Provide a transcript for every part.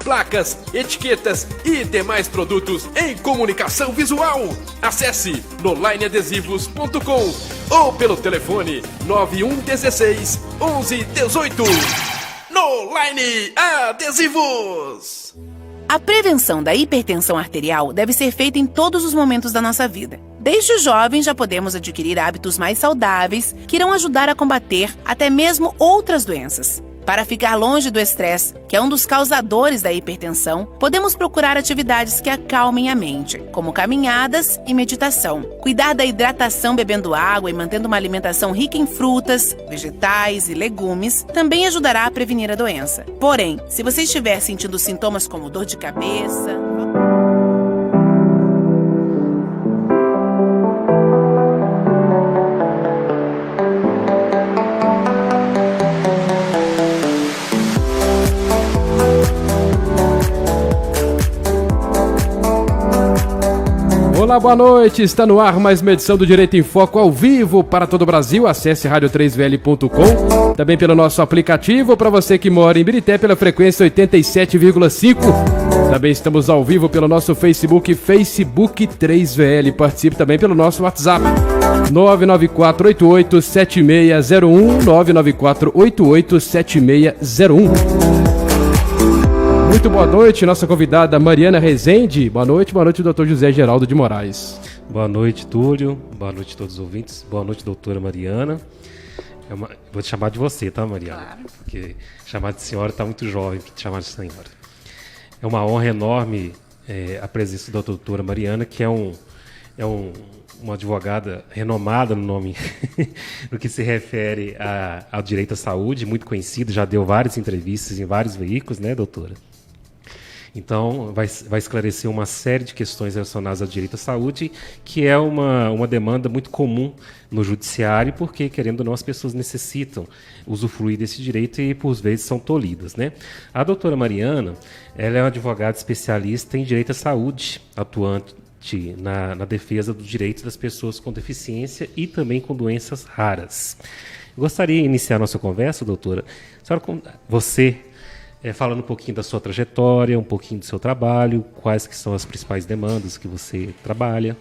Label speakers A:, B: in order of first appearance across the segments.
A: placas, etiquetas e demais produtos em comunicação visual. Acesse nolineadesivos.com ou pelo telefone 9116 1118. No Line Adesivos.
B: A prevenção da hipertensão arterial deve ser feita em todos os momentos da nossa vida. Desde jovens já podemos adquirir hábitos mais saudáveis que irão ajudar a combater até mesmo outras doenças. Para ficar longe do estresse, que é um dos causadores da hipertensão, podemos procurar atividades que acalmem a mente, como caminhadas e meditação. Cuidar da hidratação bebendo água e mantendo uma alimentação rica em frutas, vegetais e legumes também ajudará a prevenir a doença. Porém, se você estiver sentindo sintomas como dor de cabeça...
C: Olá, boa noite, está no ar mais uma edição do Direito em Foco ao vivo para todo o Brasil. Acesse radio3vl.com, também pelo nosso aplicativo, para você que mora em Birité pela frequência 87,5. Também estamos ao vivo pelo nosso Facebook 3VL. Participe também pelo nosso WhatsApp 994887601, 994887601. Muito boa noite, nossa convidada Mariana Rezende. Boa noite, doutor José Geraldo de Moraes.
D: Boa noite, Túlio. Boa noite a todos os ouvintes. Boa noite, doutora Mariana. Vou te chamar de você, tá, Mariana?
E: Claro.
D: Porque chamar de senhora está muito jovem para te chamar de senhora. É uma honra enorme a presença da doutora Mariana, que é uma advogada renomada no nome, no que se refere ao direito à saúde, muito conhecida, já deu várias entrevistas em vários veículos, né, doutora? Então, vai esclarecer uma série de questões relacionadas ao direito à saúde, que é uma demanda muito comum no judiciário, porque, querendo ou não, as pessoas necessitam usufruir desse direito e, por vezes, são tolhidas, né? A doutora Mariana, ela é uma advogada especialista em direito à saúde, atuante na defesa dos direitos das pessoas com deficiência e também com doenças raras. Gostaria de iniciar a nossa conversa, doutora, falando um pouquinho da sua trajetória, um pouquinho do seu trabalho, quais que são as principais demandas que você trabalha.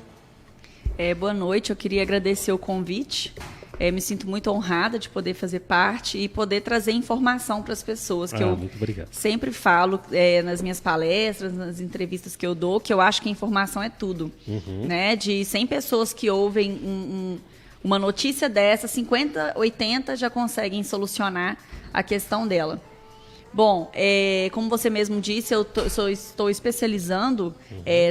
E: Boa noite, eu queria agradecer o convite. Me sinto muito honrada de poder fazer parte e poder trazer informação para as pessoas, que eu
D: muito obrigado.
E: Sempre falo nas minhas palestras, nas entrevistas que eu dou, que eu acho que a informação é tudo. Né? De 100 pessoas que ouvem uma notícia dessa, 50, 80 já conseguem solucionar a questão dela. Bom, como você mesmo disse, eu estou especializando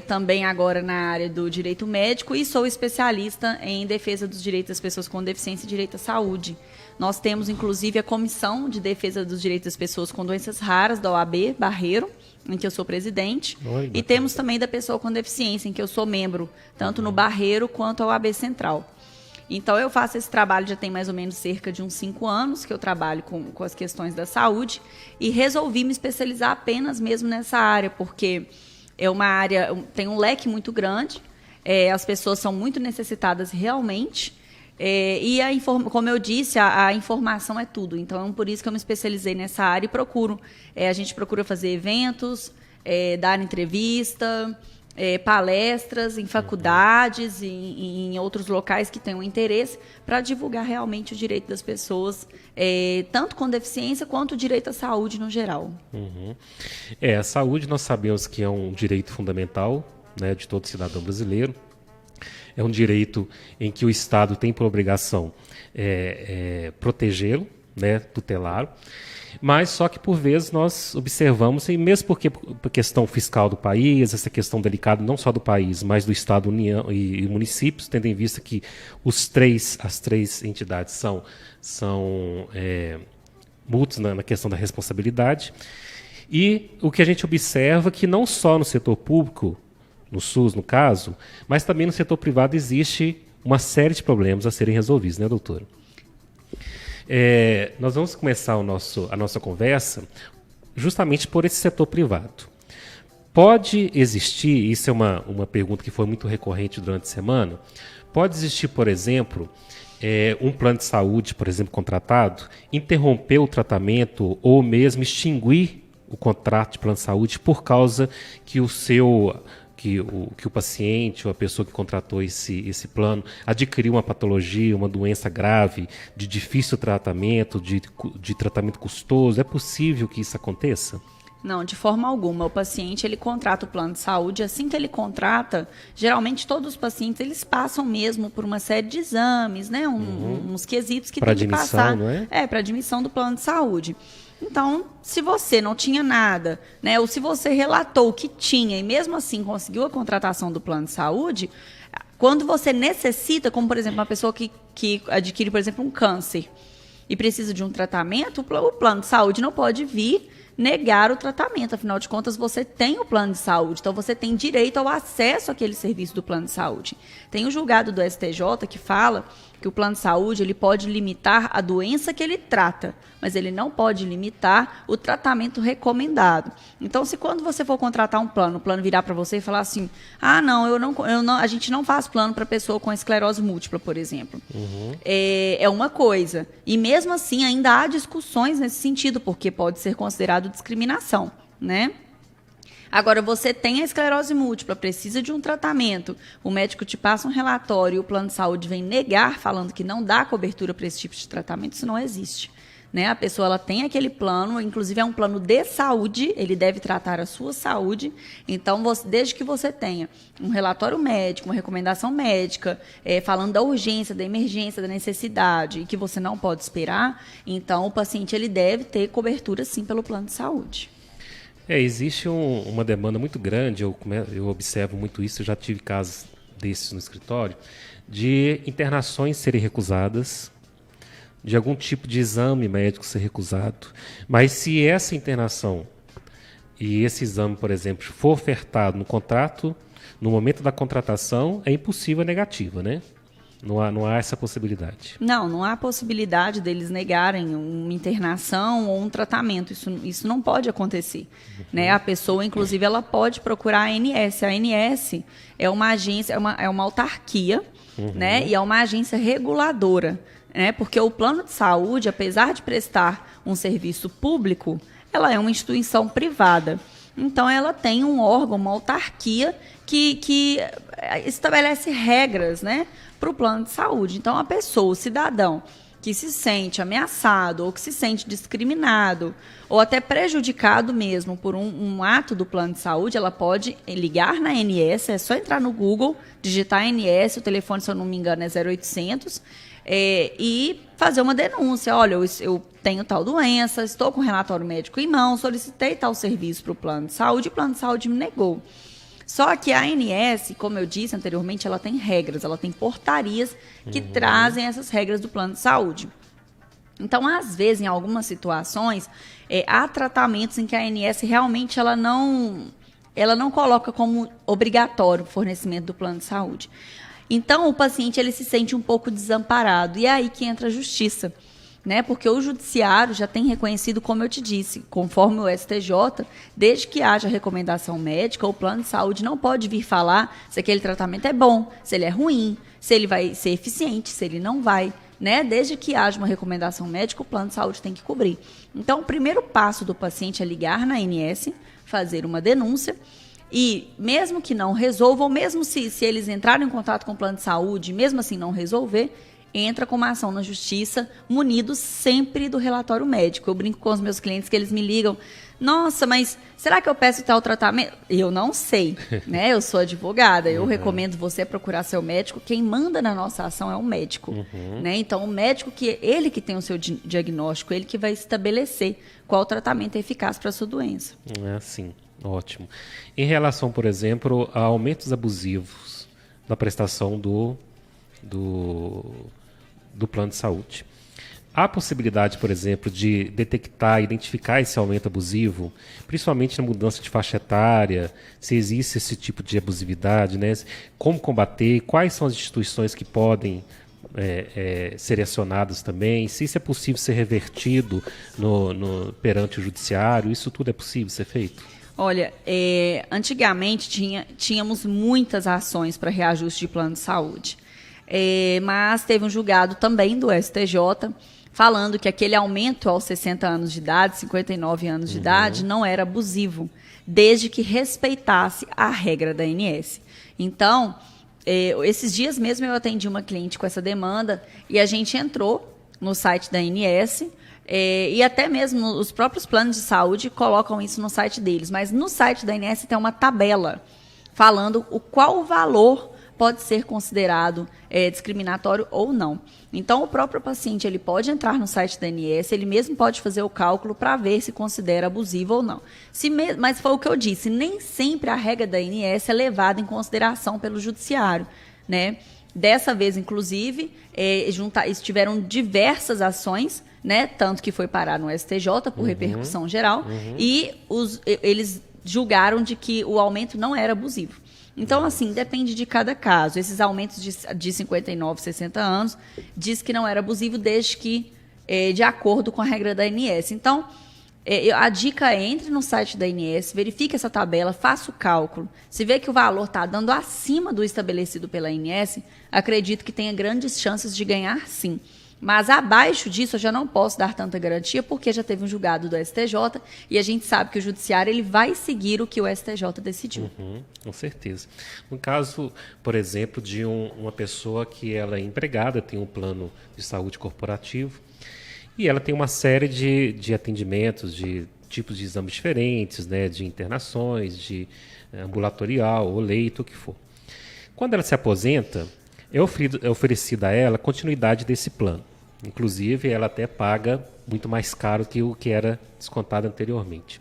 E: também agora na área do direito médico e sou especialista em defesa dos direitos das pessoas com deficiência e direito à saúde. Nós temos, inclusive, a Comissão de Defesa dos Direitos das Pessoas com Doenças Raras, da OAB Barreiro, em que eu sou presidente. E temos também da Pessoa com Deficiência, em que eu sou membro, tanto no Barreiro quanto a OAB Central. Então, eu faço esse trabalho já tem mais ou menos cerca de uns 5 anos que eu trabalho com as questões da saúde e resolvi me especializar apenas mesmo nessa área, porque é uma área, tem um leque muito grande, as pessoas são muito necessitadas realmente, e como eu disse, a informação é tudo. Então, por isso que eu me especializei nessa área e a gente procura fazer eventos, dar entrevista, palestras em faculdades e em outros locais que tenham interesse para divulgar realmente o direito das pessoas, tanto com deficiência quanto o direito à saúde no geral.
D: A saúde nós sabemos que é um direito fundamental, né, de todo cidadão brasileiro. É um direito em que o Estado tem por obrigação protegê-lo, né, tutelá-lo. Mas só que por vezes nós observamos, e mesmo porque por questão fiscal do país, essa questão delicada não só do país, mas do Estado, União e municípios, tendo em vista que as três entidades são mútuos na questão da responsabilidade. E o que a gente observa é que não só no setor público, no SUS no caso, mas também no setor privado existe uma série de problemas a serem resolvidos, né, doutora? Nós vamos começar a nossa conversa justamente por esse setor privado. Pode existir, isso é uma pergunta que foi muito recorrente durante a semana, pode existir, por exemplo, um plano de saúde, por exemplo, contratado, interromper o tratamento ou mesmo extinguir o contrato de plano de saúde por causa que o paciente ou a pessoa que contratou esse plano adquiriu uma patologia, uma doença grave, de difícil tratamento, de tratamento custoso. É possível que isso aconteça?
E: Não, de forma alguma. O paciente, ele contrata o plano de saúde. Assim que ele contrata, geralmente todos os pacientes, eles passam mesmo por uma série de exames, né? Uns quesitos que tem que passar.
D: Não é?
E: Para admissão do plano de saúde. Então, se você não tinha nada, né? Ou se você relatou que tinha e mesmo assim conseguiu a contratação do plano de saúde, quando você necessita, como por exemplo, uma pessoa que adquire, por exemplo, um câncer e precisa de um tratamento, o plano de saúde não pode vir negar o tratamento. Afinal de contas, você tem o plano de saúde, então você tem direito ao acesso àquele serviço do plano de saúde. Tem o julgado do STJ que fala que o plano de saúde ele pode limitar a doença que ele trata, mas ele não pode limitar o tratamento recomendado. Então, se quando você for contratar um plano, o plano virar para você e falar assim, a gente não faz plano para pessoa com esclerose múltipla, por exemplo. É uma coisa. E mesmo assim, ainda há discussões nesse sentido, porque pode ser considerado discriminação, né? Agora, você tem a esclerose múltipla, precisa de um tratamento, o médico te passa um relatório e o plano de saúde vem negar, falando que não dá cobertura para esse tipo de tratamento, isso não existe. Né? A pessoa ela tem aquele plano, inclusive é um plano de saúde, ele deve tratar a sua saúde. Então, desde que você tenha um relatório médico, uma recomendação médica, falando da urgência, da emergência, da necessidade, e que você não pode esperar, então o paciente ele deve ter cobertura sim pelo plano de saúde.
D: Existe uma demanda muito grande, eu observo muito isso, eu já tive casos desses no escritório, de internações serem recusadas, de algum tipo de exame médico ser recusado. Mas se essa internação e esse exame, por exemplo, for ofertado no contrato, no momento da contratação, é impossível a negativa, né? Não há essa possibilidade.
E: Não há possibilidade deles negarem uma internação ou um tratamento. Isso não pode acontecer. Né? A pessoa, inclusive, ela pode procurar a ANS. A ANS é uma agência, é uma autarquia, né? E é uma agência reguladora. Né? Porque o plano de saúde, apesar de prestar um serviço público, ela é uma instituição privada. Então, ela tem um órgão, uma autarquia que estabelece regras, né, para o plano de saúde. Então, a pessoa, o cidadão que se sente ameaçado ou que se sente discriminado ou até prejudicado mesmo por um ato do plano de saúde, ela pode ligar na ANS, é só entrar no Google, digitar ANS, o telefone, se eu não me engano, é 0800, e fazer uma denúncia. Olha, eu tenho tal doença, estou com relatório médico em mão, solicitei tal serviço para o plano de saúde, e o plano de saúde me negou. Só que a ANS, como eu disse anteriormente, ela tem regras, ela tem portarias que trazem essas regras do plano de saúde. Então, às vezes, em algumas situações, há tratamentos em que a ANS realmente ela não coloca como obrigatório o fornecimento do plano de saúde. Então, o paciente ele se sente um pouco desamparado. E é aí que entra a justiça. Né? Porque o judiciário já tem reconhecido, como eu te disse, conforme o STJ, desde que haja recomendação médica, o plano de saúde não pode vir falar se aquele tratamento é bom, se ele é ruim, se ele vai ser eficiente, se ele não vai. Né? Desde que haja uma recomendação médica, o plano de saúde tem que cobrir. Então, o primeiro passo do paciente é ligar na ANS, fazer uma denúncia, e mesmo que não resolva, ou mesmo se eles entrarem em contato com o plano de saúde, mesmo assim não resolver, entra com uma ação na justiça, munidos sempre do relatório médico. Eu brinco com os meus clientes que eles me ligam, nossa, mas será que eu peço tal tratamento? Eu não sei, né? Eu sou advogada, eu recomendo você procurar seu médico. Quem manda na nossa ação é o médico, né? Então, o médico, ele que tem o seu diagnóstico, ele que vai estabelecer qual tratamento é eficaz para a sua doença.
D: Sim, ótimo. Em relação, por exemplo, a aumentos abusivos da prestação do plano de saúde. Há possibilidade, por exemplo, de detectar, identificar esse aumento abusivo, principalmente na mudança de faixa etária, se existe esse tipo de abusividade, né? Como combater, quais são as instituições que podem ser acionadas também, se isso é possível ser revertido perante o judiciário, isso tudo é possível ser feito?
E: Olha, antigamente tínhamos muitas ações para reajuste de plano de saúde. Mas teve um julgado também do STJ, falando que aquele aumento aos 60 anos de idade, 59 anos de idade, não era abusivo, desde que respeitasse a regra da ANS. Então, esses dias mesmo eu atendi uma cliente com essa demanda e a gente entrou no site da ANS, e até mesmo os próprios planos de saúde colocam isso no site deles, mas no site da ANS tem uma tabela falando qual o valor pode ser considerado discriminatório ou não. Então, o próprio paciente ele pode entrar no site da ANS, ele mesmo pode fazer o cálculo para ver se considera abusivo ou não. Mas foi o que eu disse, nem sempre a regra da ANS é levada em consideração pelo judiciário, né? Dessa vez, inclusive, tiveram diversas ações, né? Tanto que foi parar no STJ por repercussão geral, e eles julgaram de que o aumento não era abusivo. Então, assim, depende de cada caso. Esses aumentos de 59, 60 anos diz que não era abusivo desde que, de acordo com a regra da ANS. Então, a dica é, entre no site da ANS, verifique essa tabela, faça o cálculo. Se vê que o valor está dando acima do estabelecido pela ANS, acredito que tenha grandes chances de ganhar, sim. Mas abaixo disso eu já não posso dar tanta garantia, porque já teve um julgado do STJ e a gente sabe que o judiciário ele vai seguir o que o STJ decidiu.
D: Com certeza. No caso, por exemplo, de uma pessoa que ela é empregada, tem um plano de saúde corporativo e ela tem uma série de atendimentos, de tipos de exames diferentes, né, de internações, de ambulatorial ou leito, o que for. Quando ela se aposenta, é oferecida a ela continuidade desse plano. Inclusive, ela até paga muito mais caro que o que era descontado anteriormente.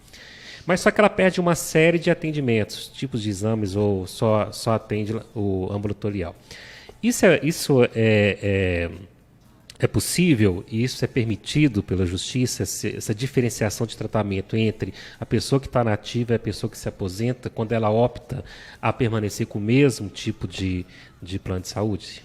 D: Mas só que ela perde uma série de atendimentos, tipos de exames, ou só atende o ambulatorial. Isso é possível e isso é permitido pela justiça, essa diferenciação de tratamento entre a pessoa que está na ativa e a pessoa que se aposenta, quando ela opta a permanecer com o mesmo tipo de plano de saúde?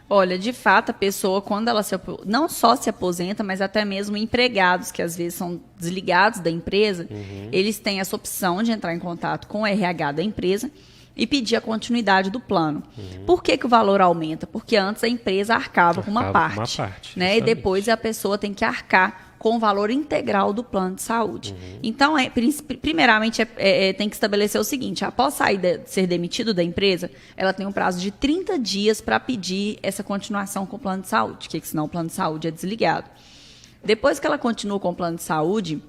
E: Olha, de fato, a pessoa, quando ela não só se aposenta, mas até mesmo empregados, que às vezes são desligados da empresa, eles têm essa opção de entrar em contato com o RH da empresa e pedir a continuidade do plano. Por que o valor aumenta? Porque antes a empresa arcava com uma parte, né? E depois a pessoa tem que arcar com o valor integral do plano de saúde. Então, primeiramente, tem que estabelecer o seguinte: após ser demitido da empresa, ela tem um prazo de 30 dias para pedir essa continuação com o plano de saúde, porque senão o plano de saúde é desligado. Depois que ela continua com o plano de saúde,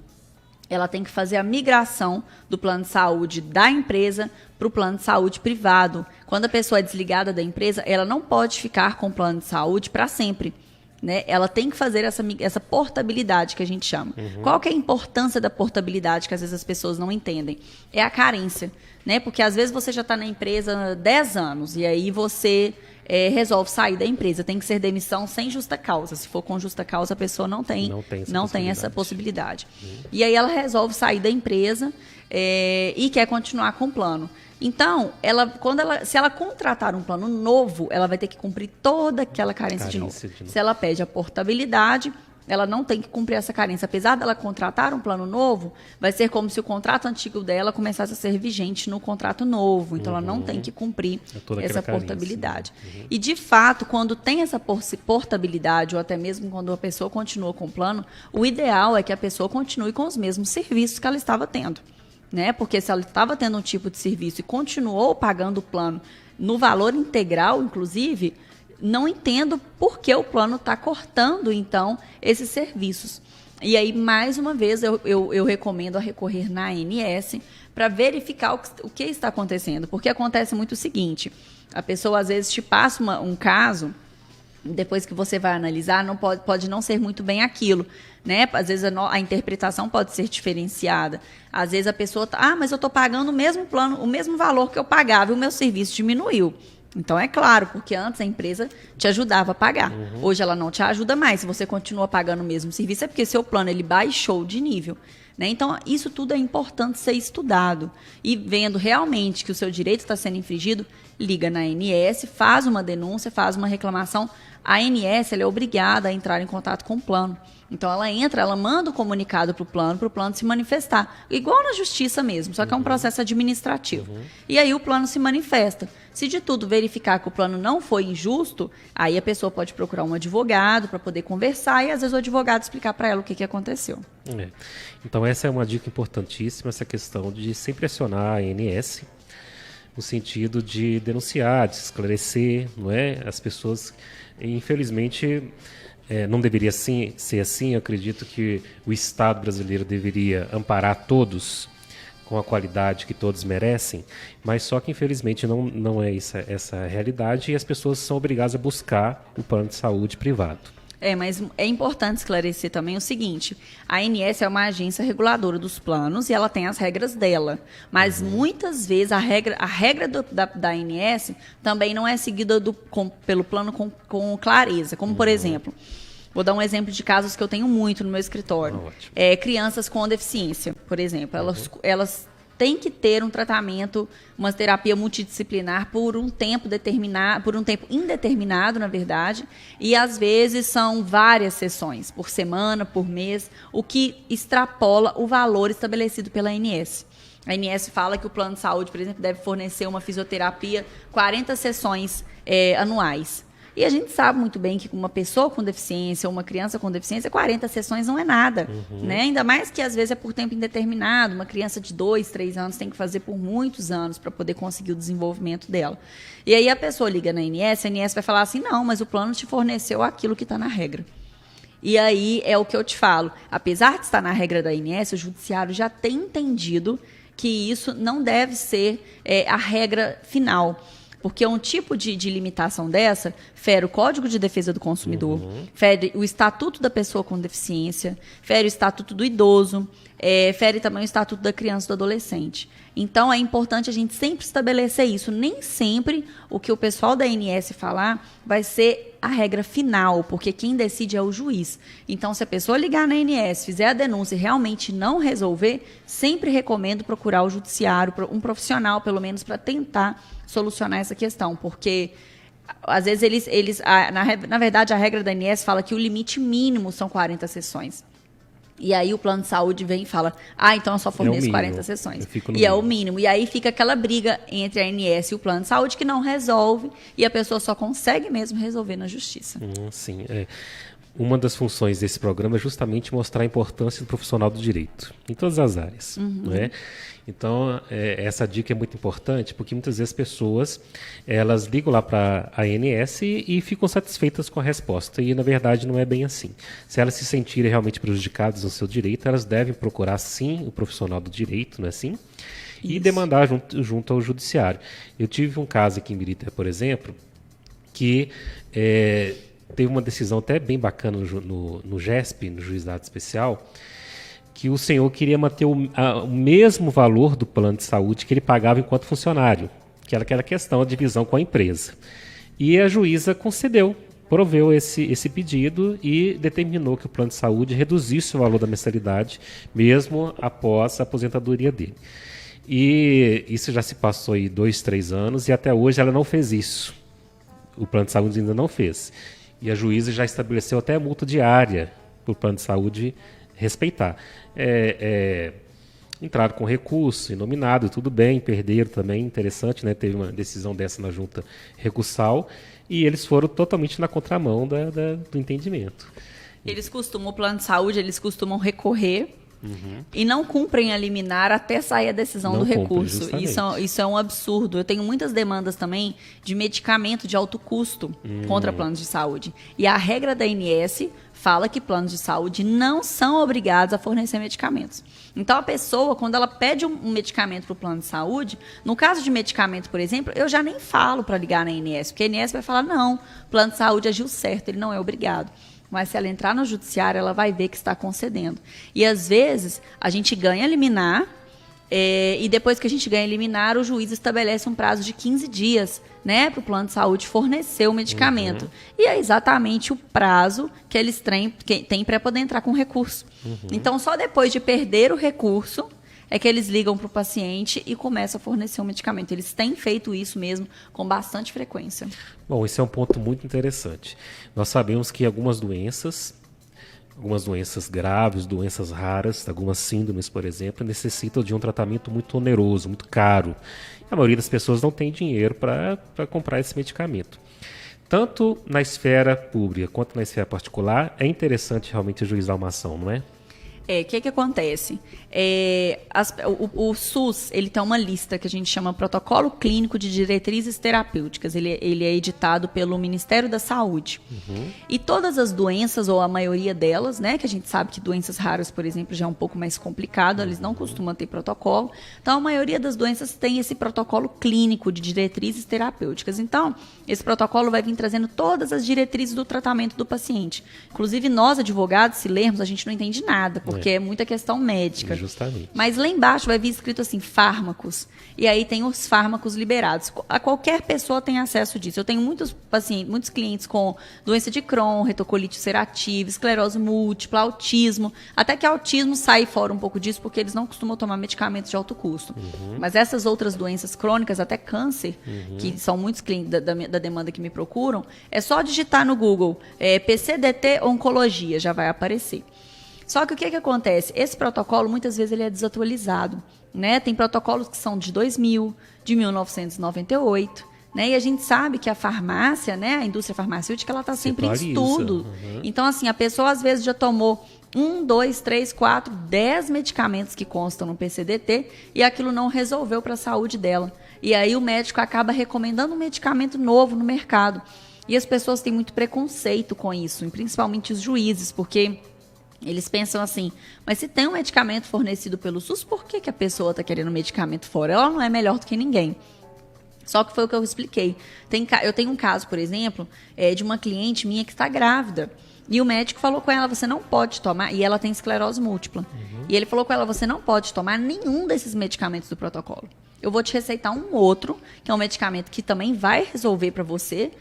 E: ela tem que fazer a migração do plano de saúde da empresa para o plano de saúde privado. Quando a pessoa é desligada da empresa, ela não pode ficar com o plano de saúde para sempre, né? Ela tem que fazer essa portabilidade que a gente chama. Qual que é a importância da portabilidade que às vezes as pessoas não entendem? É a carência, né? Porque às vezes você já está na empresa há 10 anos e aí você resolve sair da empresa. Tem que ser demissão sem justa causa. Se for com justa causa, a pessoa não tem essa possibilidade. E aí ela resolve sair da empresa e quer continuar com o plano. Então, se ela contratar um plano novo, ela vai ter que cumprir toda aquela carência de novo. Se ela pede a portabilidade, ela não tem que cumprir essa carência. Apesar dela contratar um plano novo, vai ser como se o contrato antigo dela começasse a ser vigente no contrato novo. Então, ela não tem que cumprir essa portabilidade. E, de fato, quando tem essa portabilidade, ou até mesmo quando a pessoa continua com o plano, o ideal é que a pessoa continue com os mesmos serviços que ela estava tendo, né? Porque se ela estava tendo um tipo de serviço e continuou pagando o plano no valor integral, inclusive, não entendo por que o plano está cortando, então, esses serviços. E aí, mais uma vez, eu recomendo a recorrer na ANS para verificar o que está acontecendo. Porque acontece muito o seguinte: a pessoa, às vezes, te passa um caso, depois que você vai analisar, pode não ser muito bem aquilo, né? Às vezes a interpretação pode ser diferenciada. Às vezes a pessoa mas eu estou pagando o mesmo plano, o mesmo valor que eu pagava e o meu serviço diminuiu. Então, é claro, porque antes a empresa te ajudava a pagar. Hoje ela não te ajuda mais. Se você continua pagando o mesmo serviço, é porque seu plano ele baixou de nível, né? Então, isso tudo é importante ser estudado. E vendo realmente que o seu direito está sendo infringido, liga na ANS, faz uma denúncia, faz uma reclamação, a ANS ela é obrigada a entrar em contato com o plano. Então, ela manda o comunicado para o plano se manifestar. Igual na justiça mesmo, só que é um processo administrativo. E aí o plano se manifesta. Se de tudo verificar que o plano não foi injusto, aí a pessoa pode procurar um advogado para poder conversar e, às vezes, o advogado explicar para ela o que aconteceu.
D: Então, essa é uma dica importantíssima, essa questão de sempre acionar a ANS, no sentido de denunciar, de esclarecer, não é? As pessoas, infelizmente... não deveria ser assim. Eu acredito que o Estado brasileiro deveria amparar todos com a qualidade que todos merecem, mas só que infelizmente não é essa a realidade e as pessoas são obrigadas a buscar o plano de saúde privado.
E: Mas é importante esclarecer também o seguinte, a ANS é uma agência reguladora dos planos e ela tem as regras dela, mas muitas vezes a regra da ANS também não é seguida pelo plano com clareza, como por exemplo, vou dar um exemplo de casos que eu tenho muito no meu escritório, crianças com deficiência, por exemplo, elas têm que ter um tratamento, uma terapia multidisciplinar por um tempo determinado, por um tempo indeterminado, na verdade, e às vezes são várias sessões, por semana, por mês, o que extrapola o valor estabelecido pela ANS. A ANS fala que o plano de saúde, por exemplo, deve fornecer uma fisioterapia 40 sessões anuais. E a gente sabe muito bem que uma pessoa com deficiência, uma criança com deficiência, 40 sessões não é nada. Né? Ainda mais que às vezes é por tempo indeterminado. Uma criança de 2, 3 anos tem que fazer por muitos anos para poder conseguir o desenvolvimento dela. E aí a pessoa liga na ANS, a ANS vai falar assim, não, mas o plano te forneceu aquilo que está na regra. E aí é o que eu te falo. Apesar de estar na regra da ANS, o judiciário já tem entendido que isso não deve ser a regra final. Porque um tipo de limitação dessa fere o Código de Defesa do Consumidor, fere o Estatuto da Pessoa com Deficiência, fere o Estatuto do Idoso, fere também o Estatuto da Criança e do Adolescente. Então, é importante a gente sempre estabelecer isso. Nem sempre o que o pessoal da ANS falar vai ser a regra final, porque quem decide é o juiz. Então, se a pessoa ligar na ANS, fizer a denúncia e realmente não resolver, sempre recomendo procurar o judiciário, um profissional, pelo menos, para tentar solucionar essa questão, porque às vezes na verdade a regra da ANS fala que o limite mínimo são 40 sessões. E aí o plano de saúde vem e fala, então eu só forneço 40 sessões. E é o mínimo. E aí fica aquela briga entre a ANS e o plano de saúde que não resolve e a pessoa só consegue mesmo resolver na justiça.
D: Sim, uma das funções desse programa é justamente mostrar a importância do profissional do direito, em todas as áreas. Não é? Então, essa dica é muito importante, porque muitas vezes as pessoas elas ligam lá para a ANS e ficam satisfeitas com a resposta, e na verdade não é bem assim. Se elas se sentirem realmente prejudicadas no seu direito, elas devem procurar sim o profissional do direito, não é assim? E demandar junto ao judiciário. Eu tive um caso aqui em Ibirité, por exemplo, que teve uma decisão até bem bacana no GESP, no Juizado Especial, que o senhor queria manter o mesmo valor do plano de saúde que ele pagava enquanto funcionário, que era aquela questão de divisão com a empresa. E a juíza concedeu, proveu esse pedido e determinou que o plano de saúde reduzisse o valor da mensalidade, mesmo após a aposentadoria dele. E isso já se passou aí 2, 3 anos e até hoje ela não fez isso. O plano de saúde ainda não fez. E a juíza já estabeleceu até multa diária para o plano de saúde respeitar. Entraram com recurso, inominado, tudo bem, perderam também, interessante, né? Teve uma decisão dessa na junta recursal e eles foram totalmente na contramão do entendimento.
E: O plano de saúde, eles costumam recorrer e não cumprem a liminar até sair a decisão do recurso. Isso é um absurdo. Eu tenho muitas demandas também de medicamento de alto custo contra planos de saúde. E a regra da ANS fala que planos de saúde não são obrigados a fornecer medicamentos. Então, a pessoa, quando ela pede um medicamento para o plano de saúde, no caso de medicamento, por exemplo, eu já nem falo para ligar na ANS, porque a ANS vai falar, não, o plano de saúde agiu certo, ele não é obrigado. Mas se ela entrar no judiciário, ela vai ver que está concedendo. E, às vezes, a gente ganha liminar, e depois que a gente ganha liminar, o juiz estabelece um prazo de 15 dias, né, para o plano de saúde fornecer o medicamento. E é exatamente o prazo que eles têm para poder entrar com recurso. Então, só depois de perder o recurso é que eles ligam para o paciente e começam a fornecer o medicamento. Eles têm feito isso mesmo com bastante frequência.
D: Bom, esse é um ponto muito interessante. Nós sabemos que algumas doenças graves, doenças raras, algumas síndromes, por exemplo, necessitam de um tratamento muito oneroso, muito caro. A maioria das pessoas não tem dinheiro para comprar esse medicamento. Tanto na esfera pública quanto na esfera particular, é interessante realmente ajuizar uma ação, não é?
E: O que acontece? O SUS ele tem uma lista que a gente chama Protocolo Clínico de Diretrizes Terapêuticas. Ele é editado pelo Ministério da Saúde. E todas as doenças, ou a maioria delas, né, que a gente sabe que doenças raras, por exemplo, já é um pouco mais complicado, eles não costumam ter protocolo. Então, a maioria das doenças tem esse protocolo clínico de diretrizes terapêuticas. Então, esse protocolo vai vir trazendo todas as diretrizes do tratamento do paciente. Inclusive, nós, advogados, se lermos, a gente não entende nada, porque é muita questão médica.
D: Justamente.
E: Mas lá embaixo vai vir escrito assim, fármacos. E aí tem os fármacos liberados. A qualquer pessoa tem acesso disso. Eu tenho muitos pacientes, muitos clientes com doença de Crohn, retocolite ulcerativa, esclerose múltipla, autismo. Até que autismo sai fora um pouco disso, porque eles não costumam tomar medicamentos de alto custo. Mas essas outras doenças crônicas, até câncer, que são muitos clientes da demanda que me procuram, é só digitar no Google PCDT Oncologia, já vai aparecer. Só que o que acontece? Esse protocolo, muitas vezes, ele é desatualizado. Né? Tem protocolos que são de 2000, de 1998. Né? E a gente sabe que a farmácia, né, a indústria farmacêutica, ela está sempre em estudo. Então, assim, a pessoa, às vezes, já tomou 1, 2, 3, 4, 10 medicamentos que constam no PCDT e aquilo não resolveu para a saúde dela. E aí o médico acaba recomendando um medicamento novo no mercado. E as pessoas têm muito preconceito com isso, principalmente os juízes, porque eles pensam assim, mas se tem um medicamento fornecido pelo SUS, por que a pessoa está querendo medicamento fora? Ela não é melhor do que ninguém. Só que foi o que eu expliquei. Eu tenho um caso, por exemplo, de uma cliente minha que está grávida. E o médico falou com ela, você não pode tomar, e ela tem esclerose múltipla. E ele falou com ela, você não pode tomar nenhum desses medicamentos do protocolo. Eu vou te receitar um outro, que é um medicamento que também vai resolver para você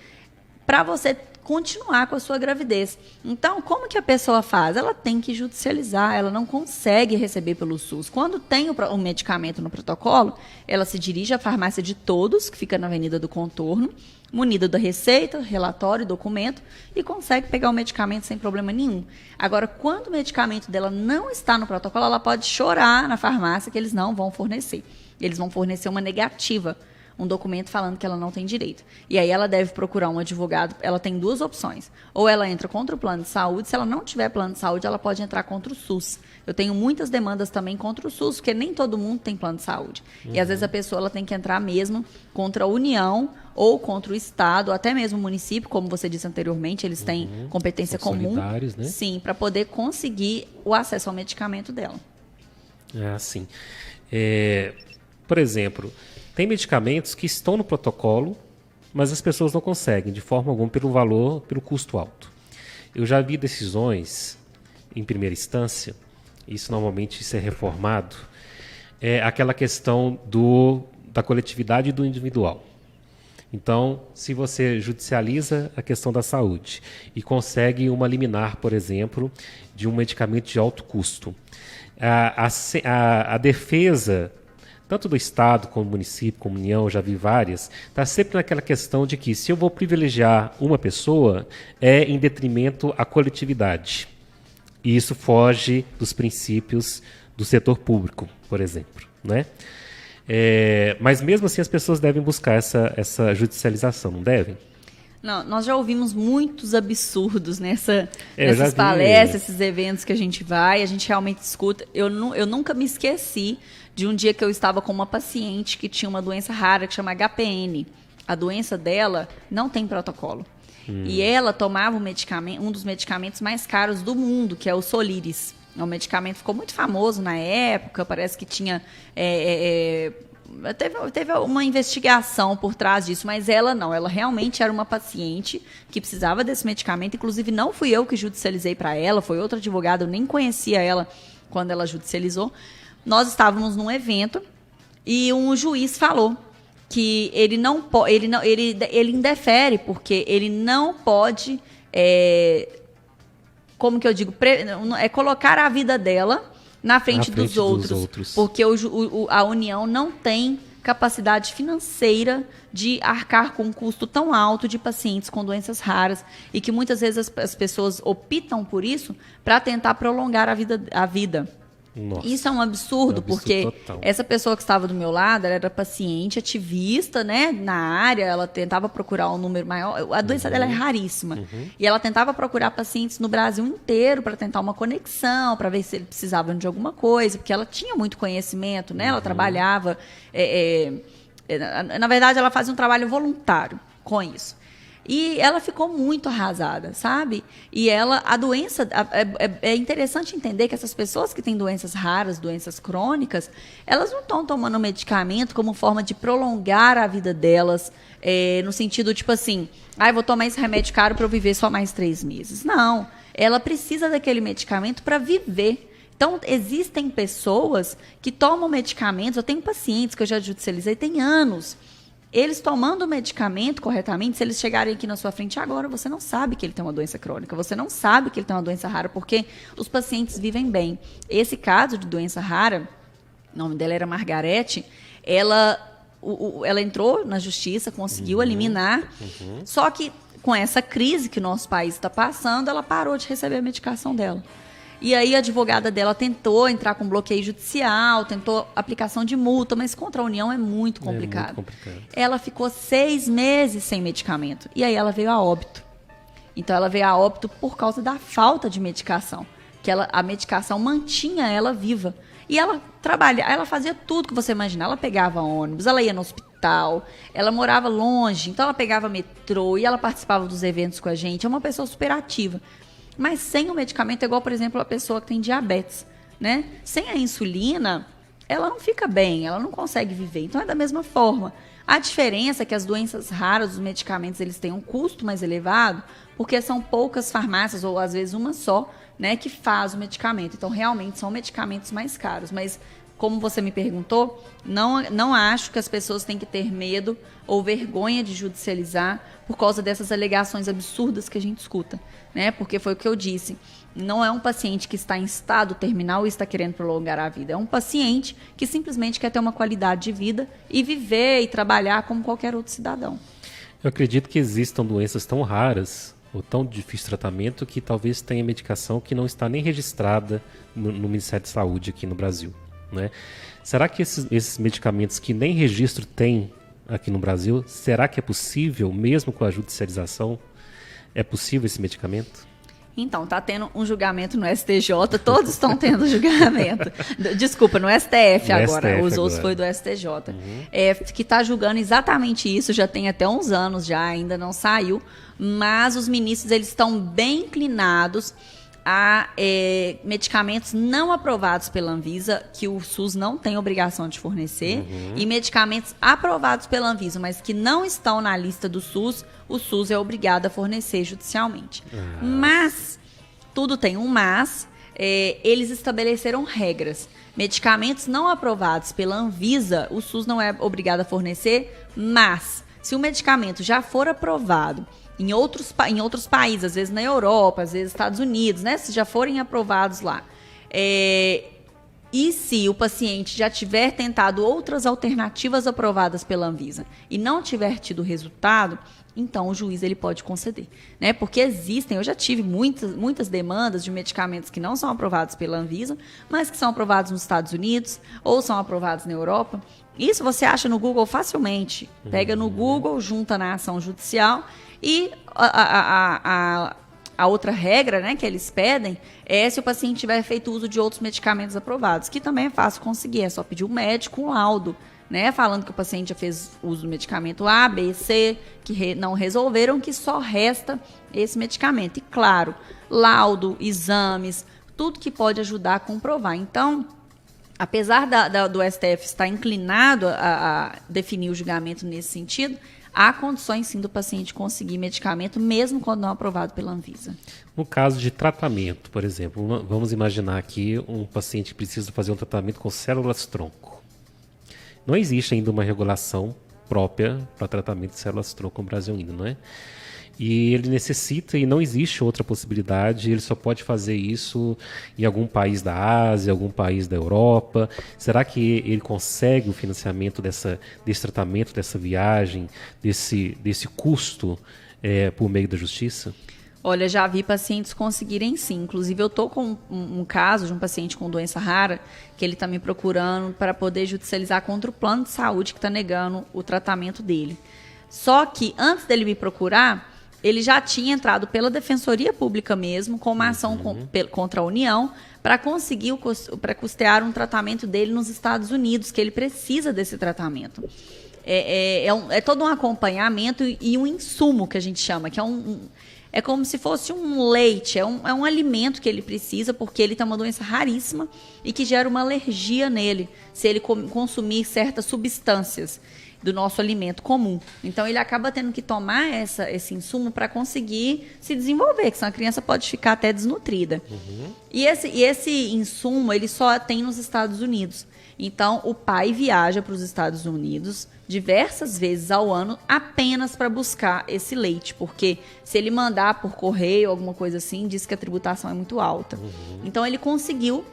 E: continuar com a sua gravidez. Então, como que a pessoa faz? Ela tem que judicializar, ela não consegue receber pelo SUS. Quando tem o medicamento no protocolo, ela se dirige à farmácia de todos, que fica na Avenida do Contorno, munida da receita, relatório, documento, e consegue pegar o medicamento sem problema nenhum. Agora, quando o medicamento dela não está no protocolo, ela pode chorar na farmácia que eles não vão fornecer. Eles vão fornecer uma negativa, um documento falando que ela não tem direito. E aí ela deve procurar um advogado. Ela tem duas opções. Ou ela entra contra o plano de saúde. Se ela não tiver plano de saúde, ela pode entrar contra o SUS. Eu tenho muitas demandas também contra o SUS, porque nem todo mundo tem plano de saúde. E às vezes a pessoa ela tem que entrar mesmo contra a União ou contra o Estado, ou até mesmo o município, como você disse anteriormente, eles têm competência
D: São
E: comum.
D: solidários, né?
E: Sim, para poder conseguir o acesso ao medicamento dela.
D: Sim. Por exemplo, tem medicamentos que estão no protocolo, mas as pessoas não conseguem, de forma alguma, pelo custo alto. Eu já vi decisões, em primeira instância, isso normalmente é reformado, aquela questão da coletividade e do individual. Então, se você judicializa a questão da saúde e consegue uma liminar, por exemplo, de um medicamento de alto custo, a defesa tanto do Estado, como do município, como União, já vi várias, está sempre naquela questão de que se eu vou privilegiar uma pessoa, é em detrimento à coletividade. E isso foge dos princípios do setor público, por exemplo. Né? Mas mesmo assim as pessoas devem buscar essa judicialização, não devem?
E: Não, nós já ouvimos muitos absurdos nessas palestras, esses eventos que a gente vai, a gente realmente escuta. Eu nunca me esqueci de um dia que eu estava com uma paciente que tinha uma doença rara que chama HPN. A doença dela não tem protocolo. E ela tomava um dos medicamentos mais caros do mundo, que é o Soliris. É um medicamento que ficou muito famoso na época, parece que tinha... Teve uma investigação por trás disso, mas ela não. Ela realmente era uma paciente que precisava desse medicamento. Inclusive, não fui eu que judicializei para ela, foi outra advogada, eu nem conhecia ela quando ela judicializou. Nós estávamos num evento e um juiz falou que ele indefere, porque ele não pode, como que eu digo, colocar a vida dela na frente dos outros. Porque a União não tem capacidade financeira de arcar com um custo tão alto de pacientes com doenças raras e que muitas vezes as pessoas optam por isso para tentar prolongar a vida.
D: Nossa,
E: isso é um absurdo, porque
D: total.
E: essa pessoa que estava do meu lado, ela era paciente, ativista, né, na área, ela tentava procurar um número maior, a doença dela é raríssima, e ela tentava procurar pacientes no Brasil inteiro para tentar uma conexão, para ver se eles precisavam de alguma coisa, porque ela tinha muito conhecimento, né, ela trabalhava, na verdade ela fazia um trabalho voluntário com isso. E ela ficou muito arrasada, sabe? E a doença, é interessante entender que essas pessoas que têm doenças raras, doenças crônicas, elas não estão tomando medicamento como forma de prolongar a vida delas, no sentido, tipo assim, eu vou tomar esse remédio caro para eu viver só mais 3 meses. Não, ela precisa daquele medicamento para viver. Então, existem pessoas que tomam medicamentos, eu tenho pacientes que eu já judicializei, tem anos. Eles tomando o medicamento corretamente, se eles chegarem aqui na sua frente agora, você não sabe que ele tem uma doença crônica, você não sabe que ele tem uma doença rara, porque os pacientes vivem bem. Esse caso de doença rara, o nome dela era Margarete, ela entrou na justiça, conseguiu eliminar, só que com essa crise que o nosso país está passando, ela parou de receber a medicação dela. E aí a advogada dela tentou entrar com bloqueio judicial, tentou aplicação de multa, mas contra a União é muito complicado. Ela ficou 6 meses sem medicamento. E aí ela veio a óbito. Então ela veio a óbito por causa da falta de medicação. Que a medicação mantinha ela viva. E ela ela fazia tudo que você imaginar. Ela pegava ônibus, ela ia no hospital, ela morava longe, então ela pegava metrô e ela participava dos eventos com a gente. É uma pessoa super ativa. Mas sem o medicamento, é igual, por exemplo, a pessoa que tem diabetes, né? Sem a insulina, ela não fica bem, ela não consegue viver. Então, é da mesma forma. A diferença é que as doenças raras, os medicamentos, eles têm um custo mais elevado, porque são poucas farmácias, ou às vezes uma só, né, que faz o medicamento. Então, realmente, são medicamentos mais caros. Mas, como você me perguntou, não acho que as pessoas têm que ter medo ou vergonha de judicializar por causa dessas alegações absurdas que a gente escuta, né? Porque foi o que eu disse, não é um paciente que está em estado terminal e está querendo prolongar a vida, é um paciente que simplesmente quer ter uma qualidade de vida e viver e trabalhar como qualquer outro cidadão.
D: Eu acredito que existam doenças tão raras ou tão de difícil tratamento que talvez tenha medicação que não está nem registrada no Ministério da Saúde aqui no Brasil, né? Será que esses medicamentos que nem registro tem aqui no Brasil, será que é possível, mesmo com a judicialização, é possível esse medicamento?
E: Então, está tendo um julgamento no STJ, todos estão tendo julgamento. Desculpa, no STF agora, os outros foi do STJ. Que está julgando exatamente isso, já tem até uns anos já, ainda não saiu, mas os ministros eles estão bem inclinados a medicamentos não aprovados pela Anvisa, que o SUS não tem obrigação de fornecer, e medicamentos aprovados pela Anvisa, mas que não estão na lista do SUS, o SUS é obrigado a fornecer judicialmente. Mas, tudo tem um mas, eles estabeleceram regras. Medicamentos não aprovados pela Anvisa, o SUS não é obrigado a fornecer, mas, se o medicamento já for aprovado em outros países, às vezes na Europa, às vezes nos Estados Unidos, né? Se já forem aprovados lá. E se o paciente já tiver tentado outras alternativas aprovadas pela Anvisa e não tiver tido resultado, então o juiz ele pode conceder, né? Porque eu já tive muitas demandas de medicamentos que não são aprovados pela Anvisa, mas que são aprovados nos Estados Unidos ou são aprovados na Europa. Isso você acha no Google facilmente. Pega no Google, junta na ação judicial. E a outra regra, né, que eles pedem é se o paciente tiver feito uso de outros medicamentos aprovados, que também é fácil conseguir, é só pedir um médico, um laudo, né, falando que o paciente já fez uso do medicamento A, B, C, que não resolveram, que só resta esse medicamento. E claro, laudo, exames, tudo que pode ajudar a comprovar. Então, apesar do STF estar inclinado a definir o julgamento nesse sentido, há condições, sim, do paciente conseguir medicamento, mesmo quando não aprovado pela Anvisa.
D: No caso de tratamento, por exemplo, vamos imaginar aqui um paciente que precisa fazer um tratamento com células-tronco. Não existe ainda uma regulação própria para tratamento de células-tronco no Brasil ainda, não é? E ele necessita, e não existe outra possibilidade, ele só pode fazer isso em algum país da Ásia, algum país da Europa. Será que ele consegue o financiamento desse tratamento, dessa viagem, desse custo por meio da justiça?
E: Olha, já vi pacientes conseguirem sim. Inclusive, eu estou com um caso de um paciente com doença rara que ele está me procurando para poder judicializar contra o plano de saúde que está negando o tratamento dele. Só que, antes dele me procurar, ele já tinha entrado pela Defensoria Pública mesmo, com uma ação contra a União, para conseguir para custear um tratamento dele nos Estados Unidos, que ele precisa desse tratamento. É todo um acompanhamento e um insumo que a gente chama, que é como se fosse um leite, é um alimento que ele precisa, porque ele tem uma doença raríssima e que gera uma alergia nele, se ele consumir certas substâncias do nosso alimento comum. Então, ele acaba tendo que tomar esse insumo para conseguir se desenvolver, que senão a criança pode ficar até desnutrida. Uhum. E esse insumo, ele só tem nos Estados Unidos. Então, o pai viaja para os Estados Unidos diversas vezes ao ano apenas para buscar esse leite, porque se ele mandar por correio, alguma coisa assim, diz que a tributação é muito alta. Uhum. Então, ele conseguiu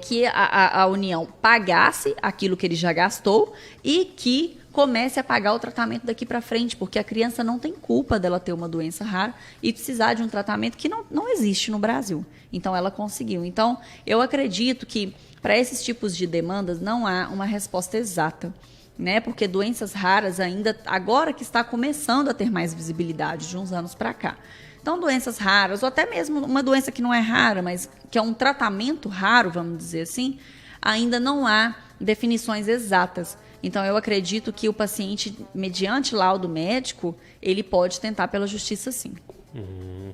E: que a União pagasse aquilo que ele já gastou e que comece a pagar o tratamento daqui para frente, porque a criança não tem culpa dela ter uma doença rara e precisar de um tratamento que não existe no Brasil. Então, ela conseguiu. Então, eu acredito que para esses tipos de demandas não há uma resposta exata, né? Porque doenças raras ainda, agora que está começando a ter mais visibilidade, de uns anos para cá. Então, doenças raras, ou até mesmo uma doença que não é rara, mas que é um tratamento raro, vamos dizer assim, ainda não há definições exatas. Então, eu acredito que o paciente, mediante laudo médico, ele pode tentar pela justiça, sim.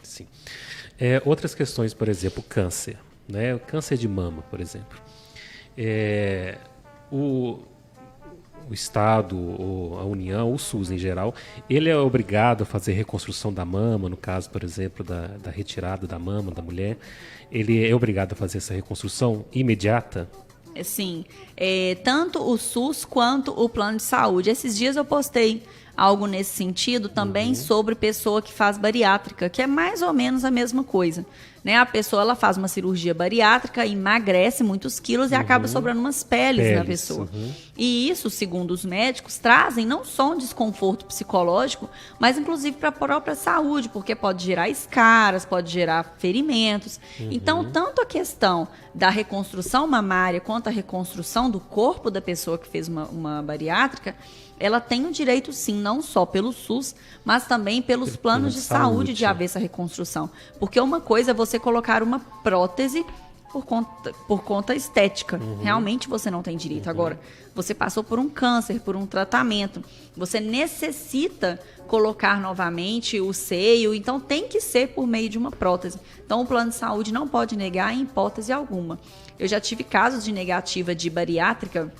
D: Sim. Outras questões, por exemplo, câncer, né? O câncer de mama, por exemplo. O Estado, ou a União, o SUS em geral, ele é obrigado a fazer reconstrução da mama, no caso, por exemplo, da retirada da mama da mulher. Ele é obrigado a fazer essa reconstrução imediata?
E: Sim, tanto o SUS quanto o plano de saúde. Esses dias eu postei algo nesse sentido também sobre pessoa que faz bariátrica, que é mais ou menos a mesma coisa, né? A pessoa ela faz uma cirurgia bariátrica, emagrece muitos quilos e acaba sobrando umas peles na pessoa. E isso, segundo os médicos, trazem não só um desconforto psicológico, mas inclusive para a própria saúde, porque pode gerar escaras, pode gerar ferimentos. Então, tanto a questão da reconstrução mamária quanto a reconstrução do corpo da pessoa que fez uma bariátrica, ela tem o direito, sim, não só pelo SUS, mas também pelos planos de saúde de haver essa reconstrução. Porque uma coisa é você colocar uma prótese por conta estética. Realmente você não tem direito. Agora, você passou por um câncer, por um tratamento, você necessita colocar novamente o seio, então tem que ser por meio de uma prótese. Então, o plano de saúde não pode negar em hipótese alguma. Eu já tive casos de negativa de bariátrica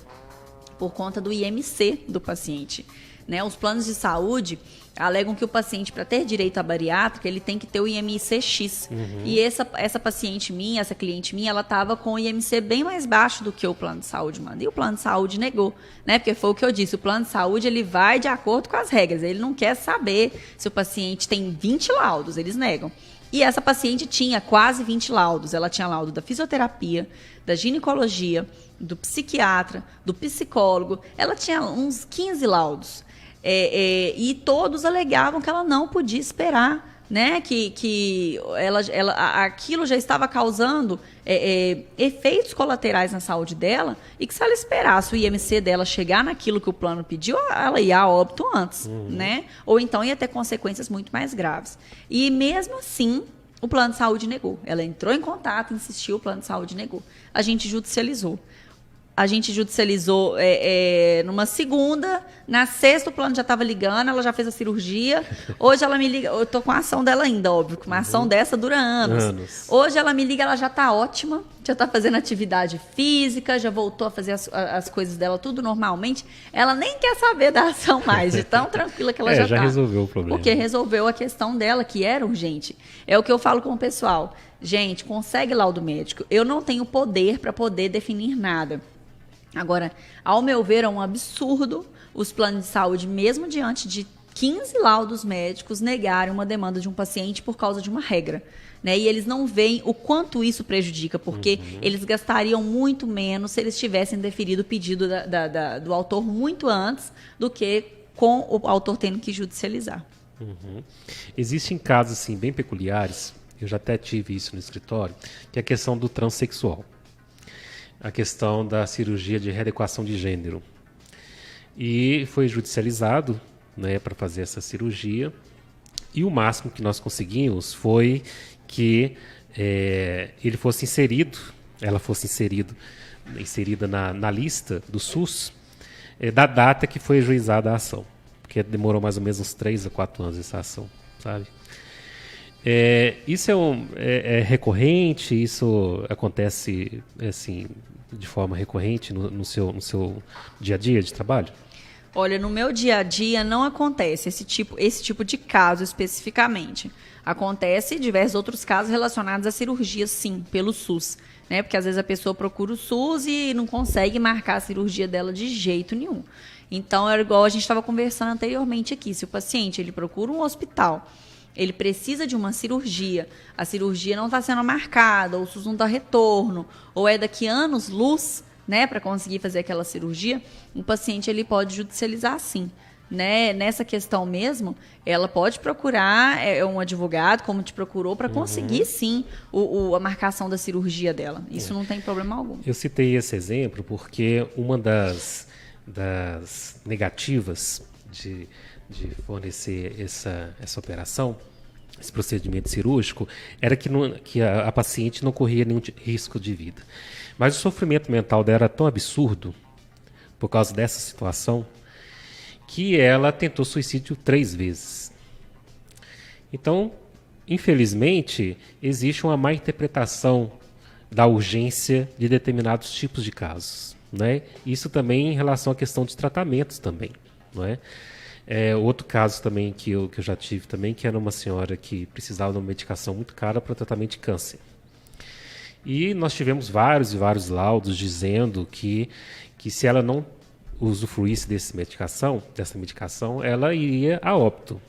E: por conta do IMC do paciente, né? Os planos de saúde alegam que o paciente, para ter direito à bariátrica, ele tem que ter o IMC-X. E essa paciente minha, essa cliente minha, ela estava com o IMC bem mais baixo do que o plano de saúde manda. E o plano de saúde negou, né? Porque foi o que eu disse, o plano de saúde ele vai de acordo com as regras. Ele não quer saber se o paciente tem 20 laudos, eles negam. E essa paciente tinha quase 20 laudos. Ela tinha laudo da fisioterapia, da ginecologia, do psiquiatra, do psicólogo. Ela tinha uns 15 laudos. E todos alegavam que ela não podia esperar, né? Que aquilo já estava causando efeitos colaterais na saúde dela e que se ela esperasse o IMC dela chegar naquilo que o plano pediu, ela ia a óbito antes, né? Ou então ia ter consequências muito mais graves. E mesmo assim, o plano de saúde negou. Ela entrou em contato, insistiu, o plano de saúde negou. A gente judicializou. Numa segunda, na sexta o plano já estava ligando, ela já fez a cirurgia. Hoje ela me liga, eu tô com a ação dela ainda, óbvio, que uma ação dessa dura anos. Hoje ela me liga, ela já está ótima, já está fazendo atividade física, já voltou a fazer as coisas dela tudo normalmente. Ela nem quer saber da ação mais, de tão tranquila que ela já está.
D: Já resolveu o problema.
E: Porque resolveu a questão dela, que era urgente. É o que eu falo com o pessoal. Gente, consegue laudo médico. Eu não tenho poder para poder definir nada. Agora, ao meu ver, é um absurdo os planos de saúde, mesmo diante de 15 laudos médicos negarem uma demanda de um paciente por causa de uma regra. Né? E eles não veem o quanto isso prejudica, porque eles gastariam muito menos se eles tivessem deferido o pedido do autor muito antes do que com o autor tendo que judicializar.
D: Existem casos assim, bem peculiares, eu já até tive isso no escritório, que é a questão do transexual. A questão da cirurgia de readequação de gênero. E foi judicializado, né, para fazer essa cirurgia. E o máximo que nós conseguimos foi que ele fosse inserido, ela fosse inserida na lista do SUS da data que foi ajuizada a ação. Porque demorou mais ou menos uns 3 a 4 anos essa ação, sabe? Isso é recorrente, isso acontece assim, de forma recorrente no seu dia a dia de trabalho?
E: Olha, no meu dia a dia não acontece esse tipo de caso especificamente. Acontece diversos outros casos relacionados à cirurgia, sim, pelo SUS. Né? Porque às vezes a pessoa procura o SUS e não consegue marcar a cirurgia dela de jeito nenhum. Então, é igual a gente estava conversando anteriormente aqui. Se o paciente ele procura um hospital, ele precisa de uma cirurgia, a cirurgia não está sendo marcada, ou o SUS não dá retorno, ou é daqui a anos-luz, né, para conseguir fazer aquela cirurgia, o paciente ele pode judicializar sim. Né? Nessa questão mesmo, ela pode procurar um advogado, como te procurou, para conseguir sim a marcação da cirurgia dela. Isso não tem problema algum.
D: Eu citei esse exemplo porque uma das negativas de fornecer essa operação, esse procedimento cirúrgico, era que a paciente não corria nenhum risco de vida. Mas o sofrimento mental dela era tão absurdo, por causa dessa situação, que ela tentou suicídio 3 vezes. Então, infelizmente, existe uma má interpretação da urgência de determinados tipos de casos. Né? Isso também em relação à questão de tratamentos também. Não é? Outro caso também que eu já tive também, que era uma senhora que precisava de uma medicação muito cara para o tratamento de câncer. E nós tivemos vários e vários laudos dizendo que se ela não usufruísse dessa medicação, ela iria a óbito.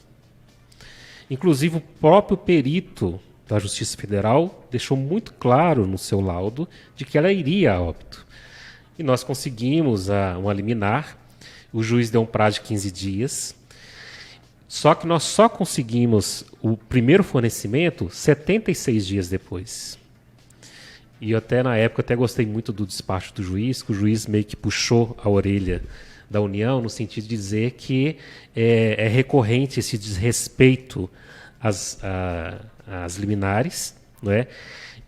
D: Inclusive, o próprio perito da Justiça Federal deixou muito claro no seu laudo de que ela iria a óbito. E nós conseguimos uma liminar, o juiz deu um prazo de 15 dias, só que nós só conseguimos o primeiro fornecimento 76 dias depois. E eu na época gostei muito do despacho do juiz, que o juiz meio que puxou a orelha da União, no sentido de dizer que é recorrente esse desrespeito às liminares, não é?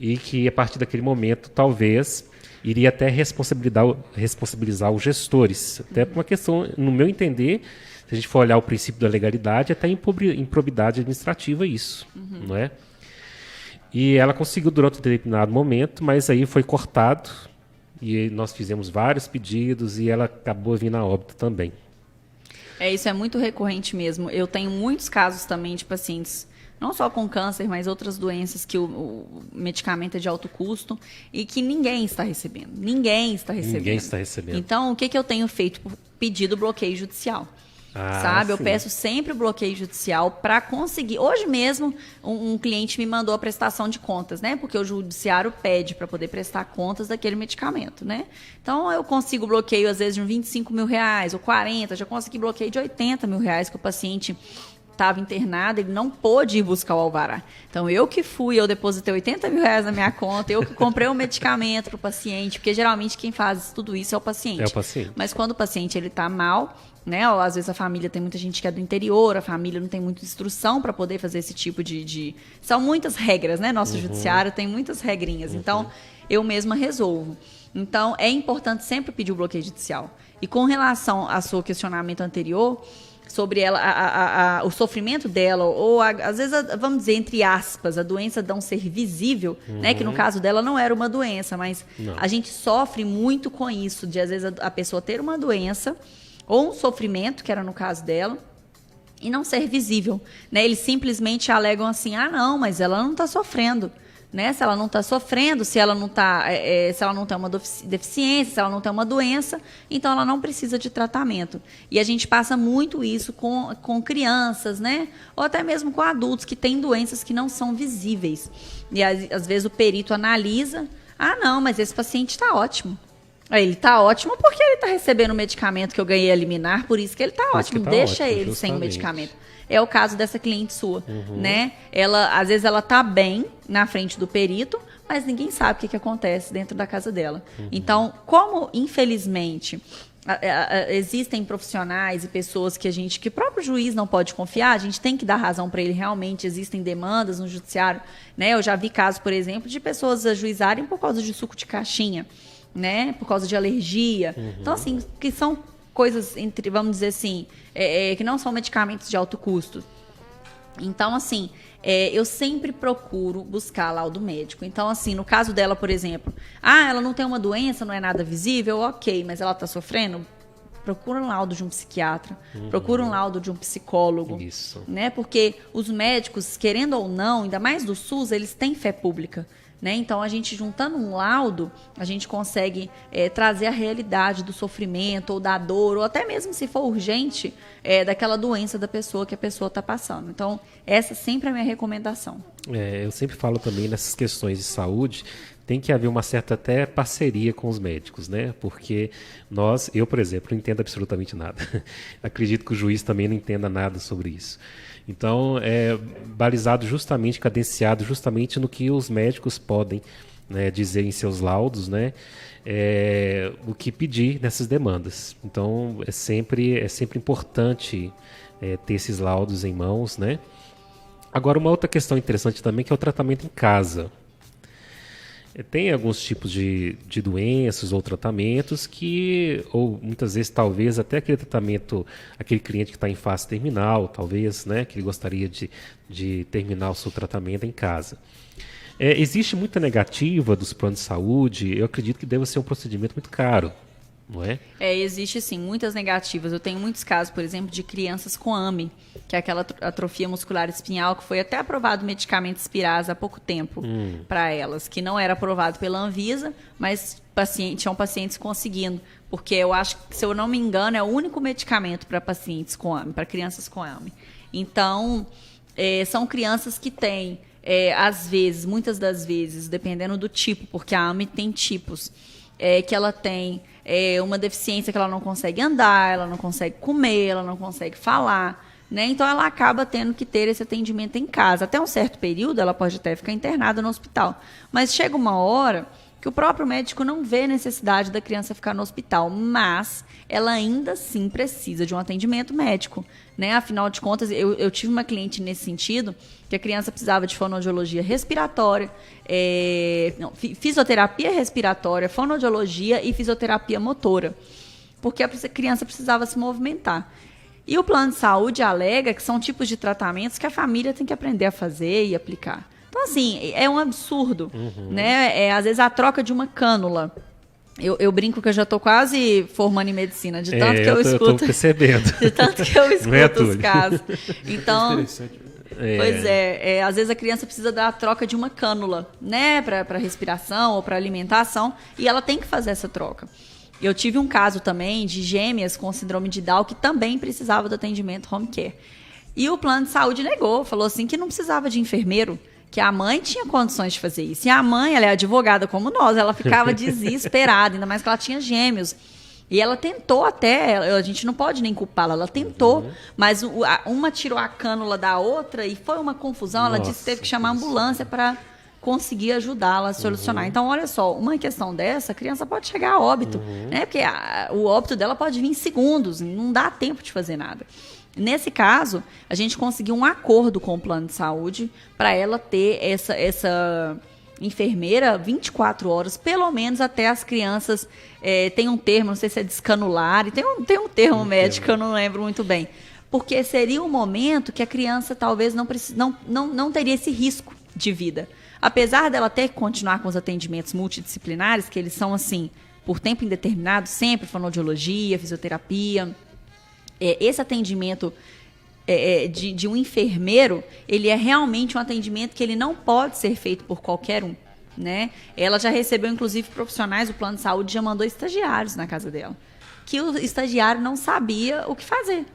D: E que a partir daquele momento, talvez, iria até responsabilizar os gestores. Até por uma questão, no meu entender, se a gente for olhar o princípio da legalidade, até improbidade administrativa isso, não é? E ela conseguiu durante um determinado momento, mas aí foi cortado e nós fizemos vários pedidos e ela acabou vindo a óbito também.
E: Isso é muito recorrente mesmo. Eu tenho muitos casos também de pacientes, não só com câncer, mas outras doenças que o medicamento é de alto custo e que ninguém está recebendo. Ninguém está recebendo. Então, o que eu tenho feito? Pedido bloqueio judicial. Sabe? Sim. Eu peço sempre o bloqueio judicial para conseguir. Hoje mesmo, um cliente me mandou a prestação de contas, né? Porque o judiciário pede para poder prestar contas daquele medicamento, né? Então, eu consigo bloqueio, às vezes, de R$25 mil, ou 40, já consegui bloqueio de R$80 mil, que o paciente estava internado, ele não pôde ir buscar o alvará. Então, eu depositei R$80 mil na minha conta, eu que comprei o medicamento para o paciente, porque geralmente quem faz tudo isso é o paciente.
D: É o paciente.
E: Mas quando o paciente está mal, né? Ou, às vezes a família tem muita gente que é do interior, a família não tem muita instrução para poder fazer esse tipo de... São muitas regras, né? Nosso judiciário tem muitas regrinhas. Então, eu mesma resolvo. Então, é importante sempre pedir o bloqueio judicial. E com relação ao seu questionamento anterior, sobre ela, o sofrimento dela, ou às vezes, vamos dizer, entre aspas, a doença não ser visível, né? Que no caso dela não era uma doença, mas a gente sofre muito com isso, de às vezes a pessoa ter uma doença ou um sofrimento, que era no caso dela, e não ser visível, né? Eles simplesmente alegam assim, não, mas ela não está sofrendo, né? Se ela não está sofrendo, se ela não tem uma deficiência, se ela não tem uma doença, então ela não precisa de tratamento. E a gente passa muito isso com crianças, né? Ou até mesmo com adultos que têm doenças que não são visíveis. E às vezes o perito analisa, não, mas esse paciente está ótimo. Ele está ótimo porque ele está recebendo o medicamento que eu ganhei a liminar, por isso que ele está ótimo. Deixa ótimo, ele justamente. Sem o medicamento. É o caso dessa cliente sua, né? Às vezes ela está bem na frente do perito, mas ninguém sabe o que acontece dentro da casa dela. Então, como infelizmente existem profissionais e pessoas que o próprio juiz não pode confiar, a gente tem que dar razão para ele. Realmente existem demandas no judiciário, né? Eu já vi casos, por exemplo, de pessoas ajuizarem por causa de suco de caixinha, né? Por causa de alergia. Então, assim, que são coisas, vamos dizer assim, que não são medicamentos de alto custo. Então, assim, eu sempre procuro buscar laudo médico. Então, assim, no caso dela, por exemplo, ela não tem uma doença, não é nada visível, ok, mas ela está sofrendo? Procura um laudo de um psiquiatra, procura um laudo de um psicólogo.
D: Isso.
E: Né? Porque os médicos, querendo ou não, ainda mais do SUS, eles têm fé pública. Né? Então, a gente juntando um laudo, a gente consegue trazer a realidade do sofrimento ou da dor, ou até mesmo, se for urgente, daquela doença da pessoa que a pessoa está passando. Então, essa sempre é a minha recomendação.
D: Eu sempre falo também nessas questões de saúde, tem que haver uma certa até parceria com os médicos, né? Porque eu, por exemplo, não entendo absolutamente nada. Acredito que o juiz também não entenda nada sobre isso. Então, é balizado justamente, cadenciado justamente no que os médicos podem, né, dizer em seus laudos, né, o que pedir nessas demandas. Então, é sempre importante ter esses laudos em mãos, né? Agora, uma outra questão interessante também que é o tratamento em casa. Tem alguns tipos de doenças ou tratamentos ou muitas vezes, talvez, até aquele tratamento, aquele cliente que está em fase terminal, talvez, né, que ele gostaria de terminar o seu tratamento em casa. Existe muita negativa dos planos de saúde, eu acredito que deve ser um procedimento muito caro, não é?
E: Existe sim, muitas negativas. Eu tenho muitos casos, por exemplo, de crianças com AME, que é aquela atrofia muscular espinhal, que foi até aprovado o medicamento Spirasa há pouco tempo para elas, que não era aprovado pela Anvisa, mas tinham pacientes conseguindo, porque eu acho que, se eu não me engano, é o único medicamento para pacientes com AME, para crianças com AME. Então, são crianças que têm, às vezes, muitas das vezes, dependendo do tipo, porque a AME tem tipos, que ela tem uma deficiência que ela não consegue andar, ela não consegue comer, ela não consegue falar, né? Então ela acaba tendo que ter esse atendimento em casa. Até um certo período ela pode até ficar internada no hospital, mas chega uma hora que o próprio médico não vê necessidade da criança ficar no hospital, mas ela ainda assim precisa de um atendimento médico, né? Afinal de contas, eu tive uma cliente nesse sentido, que a criança precisava de fonoaudiologia respiratória, fisioterapia respiratória, fonoaudiologia e fisioterapia motora, porque a criança precisava se movimentar. E o plano de saúde alega que são tipos de tratamentos que a família tem que aprender a fazer e aplicar. Então, assim, é um absurdo, né? Às vezes a troca de uma cânula. Eu brinco que eu já estou quase formando em medicina, de tanto que eu escuto.
D: Eu tô percebendo.
E: De tanto que eu escuto os
D: Túlio?
E: casos. Então, pois às vezes a criança precisa da troca de uma cânula, né? Para respiração ou para alimentação, e ela tem que fazer essa troca. Eu tive um caso também de gêmeas com síndrome de Down que também precisava do atendimento home care. E o plano de saúde negou, falou assim que não precisava de enfermeiro, que a mãe tinha condições de fazer isso. E a mãe, ela é advogada como nós, ela ficava desesperada, ainda mais que ela tinha gêmeos. E ela tentou até, a gente não pode nem culpá-la, ela tentou, mas uma tirou a cânula da outra e foi uma confusão. Ela disse que teve que chamar a ambulância para conseguir ajudá-la a solucionar. Então, olha só, uma questão dessa, a criança pode chegar a óbito, né? Porque o óbito dela pode vir em segundos, não dá tempo de fazer nada. Nesse caso, a gente conseguiu um acordo com o plano de saúde para ela ter essa enfermeira 24 horas, pelo menos até as crianças tem um termo, não sei se é descanular, tem um termo médico, eu não lembro muito bem. Porque seria um momento que a criança talvez não teria esse risco de vida. Apesar dela ter que continuar com os atendimentos multidisciplinares, que eles são assim, por tempo indeterminado, sempre fonoaudiologia, fisioterapia. Esse atendimento de um enfermeiro, ele é realmente um atendimento que ele não pode ser feito por qualquer um, né? Ela já recebeu, inclusive, profissionais do plano de saúde, já mandou estagiários na casa dela, que o estagiário não sabia o que fazer.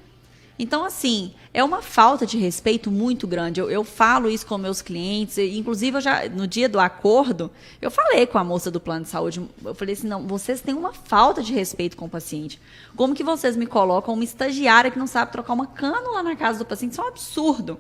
E: Então, assim, é uma falta de respeito muito grande. Eu falo isso com meus clientes, inclusive no dia do acordo, eu falei com a moça do plano de saúde, eu falei assim, não, vocês têm uma falta de respeito com o paciente. Como que vocês me colocam uma estagiária que não sabe trocar uma cânula na casa do paciente? Isso é um absurdo.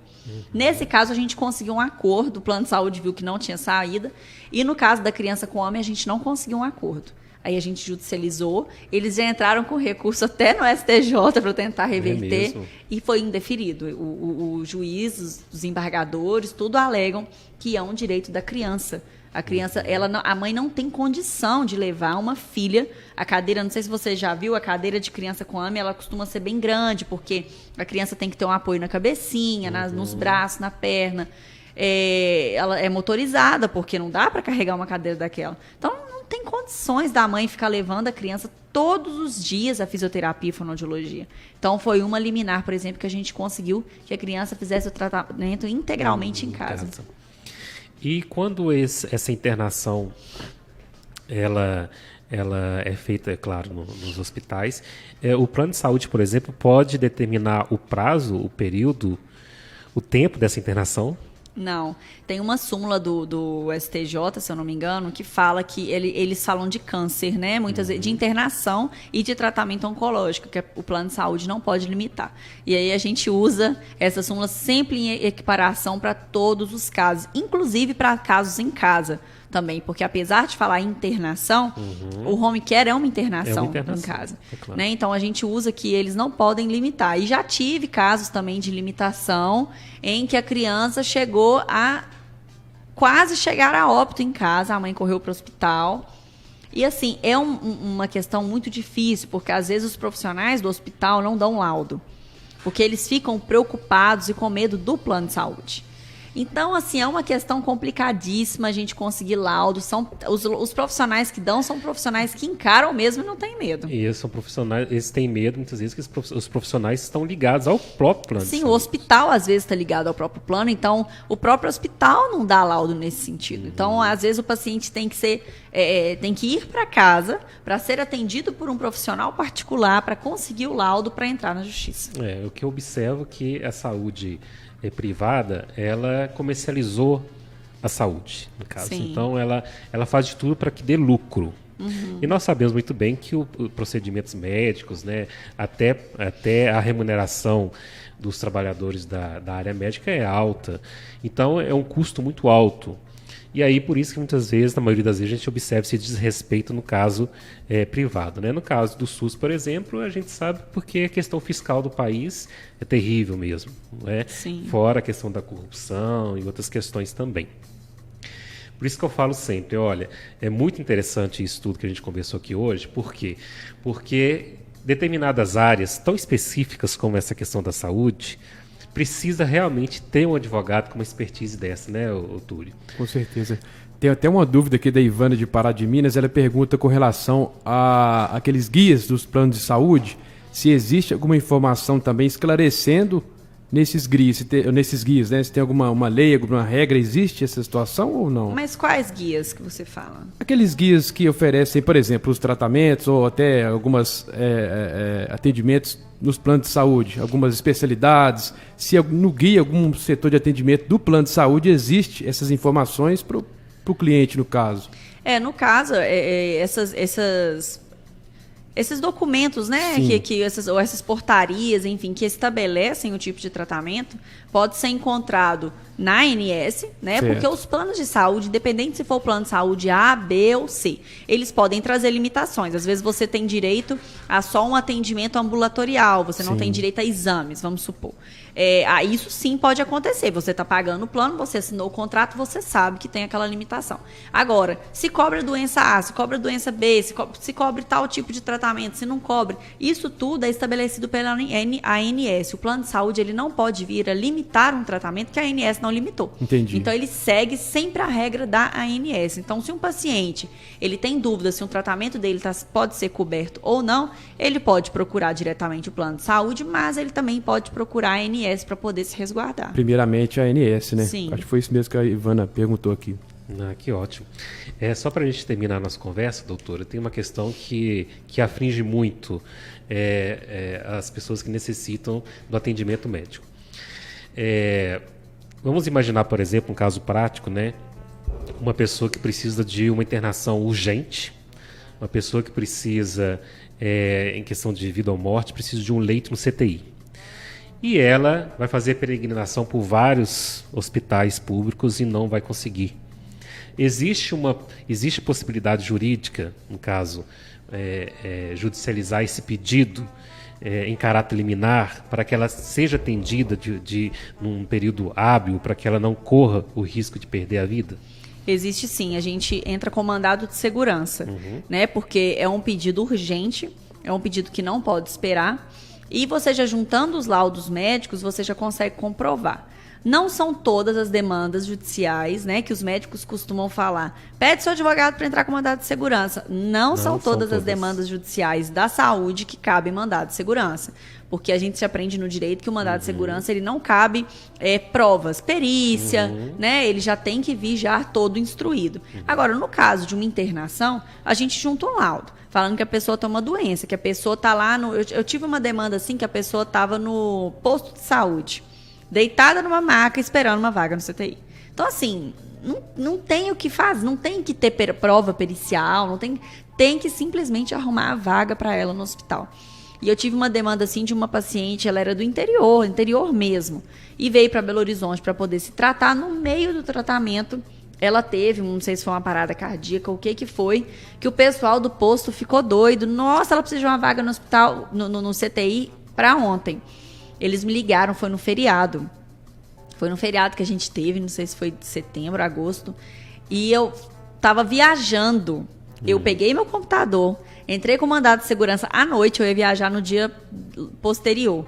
E: Nesse caso, a gente conseguiu um acordo, o plano de saúde viu que não tinha saída, e no caso da criança com homem, a gente não conseguiu um acordo. Aí a gente judicializou, eles já entraram com recurso até no STJ para tentar reverter, e foi indeferido. O juiz, os embargadores, tudo alegam que é um direito da criança. A criança, a mãe não tem condição de levar uma filha. A cadeira, não sei se você já viu, a cadeira de criança com AME, ela costuma ser bem grande, porque a criança tem que ter um apoio na cabecinha, nos braços, na perna. Ela é motorizada, porque não dá para carregar uma cadeira daquela. Então, não tem condições da mãe ficar levando a criança todos os dias a fisioterapia e fonoaudiologia. Então, foi uma liminar, por exemplo, que a gente conseguiu que a criança fizesse o tratamento integralmente em casa.
D: E quando essa internação ela é feita, é claro, nos hospitais, o plano de saúde, por exemplo, pode determinar o prazo, o período, o tempo dessa internação?
E: Não. Tem uma súmula do STJ, se eu não me engano, que fala que eles falam de câncer, né? Muitas vezes, de internação e de tratamento oncológico, que o plano de saúde não pode limitar. E aí a gente usa essa súmula sempre em equiparação para todos os casos, inclusive para casos em casa também, porque apesar de falar em internação, o home care é uma internação em casa. É claro. Né? Então a gente usa que eles não podem limitar. E já tive casos também de limitação em que a criança chegou a quase chegar a óbito em casa, a mãe correu para o hospital. E assim, é uma questão muito difícil, porque às vezes os profissionais do hospital não dão laudo, porque eles ficam preocupados e com medo do plano de saúde. Então, assim, é uma questão complicadíssima a gente conseguir laudo. Os profissionais que dão são profissionais que encaram mesmo e não têm medo.
D: E eles são profissionais, eles têm medo, muitas vezes, que os profissionais estão ligados ao próprio plano.
E: Sim, o hospital, às vezes, está ligado ao próprio plano, então o próprio hospital não dá laudo nesse sentido. Então, às vezes, o paciente tem que ir para casa para ser atendido por um profissional particular para conseguir o laudo para entrar na justiça.
D: O que eu observo é que a saúde privada, ela comercializou a saúde, no caso. Sim. Então, ela faz de tudo para que dê lucro. E nós sabemos muito bem que os procedimentos médicos, né, até a remuneração dos trabalhadores da área médica é alta. Então, é um custo muito alto. E aí, por isso que muitas vezes, na maioria das vezes, a gente observa esse desrespeito no caso privado. Né? No caso do SUS, por exemplo, a gente sabe porque a questão fiscal do país é terrível mesmo. Né?
E: Sim.
D: Fora a questão da corrupção e outras questões também. Por isso que eu falo sempre, olha, é muito interessante isso tudo que a gente conversou aqui hoje. Por quê? Porque determinadas áreas tão específicas como essa questão da saúde precisa realmente ter um advogado com uma expertise dessa, né, Túlio?
C: Com certeza. Tem até uma dúvida aqui da Ivana de Pará de Minas. Ela pergunta com relação a aqueles guias dos planos de saúde, se existe alguma informação também esclarecendo nesses guias, né? Se tem alguma lei, alguma regra, existe essa situação ou não?
E: Mas quais guias que você fala?
C: Aqueles guias que oferecem, por exemplo, os tratamentos ou até alguns atendimentos nos planos de saúde, algumas especialidades, se no guia, algum setor de atendimento do plano de saúde existe essas informações para o cliente, no caso.
E: No caso, esses documentos, né, essas portarias, enfim, que estabelecem o tipo de tratamento, pode ser encontrado na ANS, né, certo. Porque os planos de saúde, independente se for o plano de saúde A, B ou C, eles podem trazer limitações. Às vezes você tem direito a só um atendimento ambulatorial, você não tem direito a exames, vamos supor. Isso sim pode acontecer. Você está pagando o plano, você assinou o contrato, você sabe que tem aquela limitação. Agora, se cobra doença A, se cobra doença B, se cobre tal tipo de tratamento, tratamento, se não cobre. Isso tudo é estabelecido pela ANS. O plano de saúde ele não pode vir a limitar um tratamento que a ANS não limitou.
C: Entendi.
E: Então, ele segue sempre a regra da ANS. Então, se um paciente ele tem dúvida se um tratamento dele pode ser coberto ou não, ele pode procurar diretamente o plano de saúde, mas ele também pode procurar a ANS para poder se resguardar.
C: Primeiramente a ANS, né?
E: Sim.
C: Acho que foi isso mesmo que a Ivana perguntou aqui.
D: Que ótimo. Só para a gente terminar a nossa conversa, doutora, tem uma questão que aflige muito as pessoas que necessitam do atendimento médico. Vamos imaginar, por exemplo, um caso prático, né? Uma pessoa que precisa de uma internação urgente, uma pessoa que precisa, em questão de vida ou morte, precisa de um leito no CTI. E ela vai fazer peregrinação por vários hospitais públicos e não vai conseguir. Existe possibilidade jurídica, no caso, judicializar esse pedido em caráter liminar para que ela seja atendida num período hábil, para que ela não corra o risco de perder a vida?
E: Existe sim, a gente entra com mandado de segurança, né? Porque é um pedido urgente, é um pedido que não pode esperar, e você já juntando os laudos médicos, você já consegue comprovar. Não são todas as demandas judiciais, né, que os médicos costumam falar. Pede seu advogado para entrar com mandado de segurança. Não são todas as demandas judiciais da saúde que cabem mandado de segurança. Porque a gente se aprende no direito que o mandado de segurança ele não cabe provas, perícia, né? Ele já tem que vir já todo instruído. Agora, no caso de uma internação, a gente junta um laudo, falando que a pessoa tem uma doença, que a pessoa está lá no... Eu tive uma demanda assim, que a pessoa estava no posto de saúde, deitada numa maca, esperando uma vaga no CTI. Então, assim, não tem o que fazer, não tem que ter prova pericial, tem que simplesmente arrumar a vaga para ela no hospital. E eu tive uma demanda, assim, de uma paciente, ela era do interior mesmo, e veio para Belo Horizonte para poder se tratar. No meio do tratamento, ela teve, não sei se foi uma parada cardíaca ou o que foi, que o pessoal do posto ficou doido. Nossa, ela precisa de uma vaga no hospital, no CTI, para ontem. Eles me ligaram, foi no feriado. Foi no feriado que a gente teve, não sei se foi de setembro, agosto. E eu tava viajando. Eu peguei meu computador, entrei com o mandado de segurança à noite, eu ia viajar no dia posterior.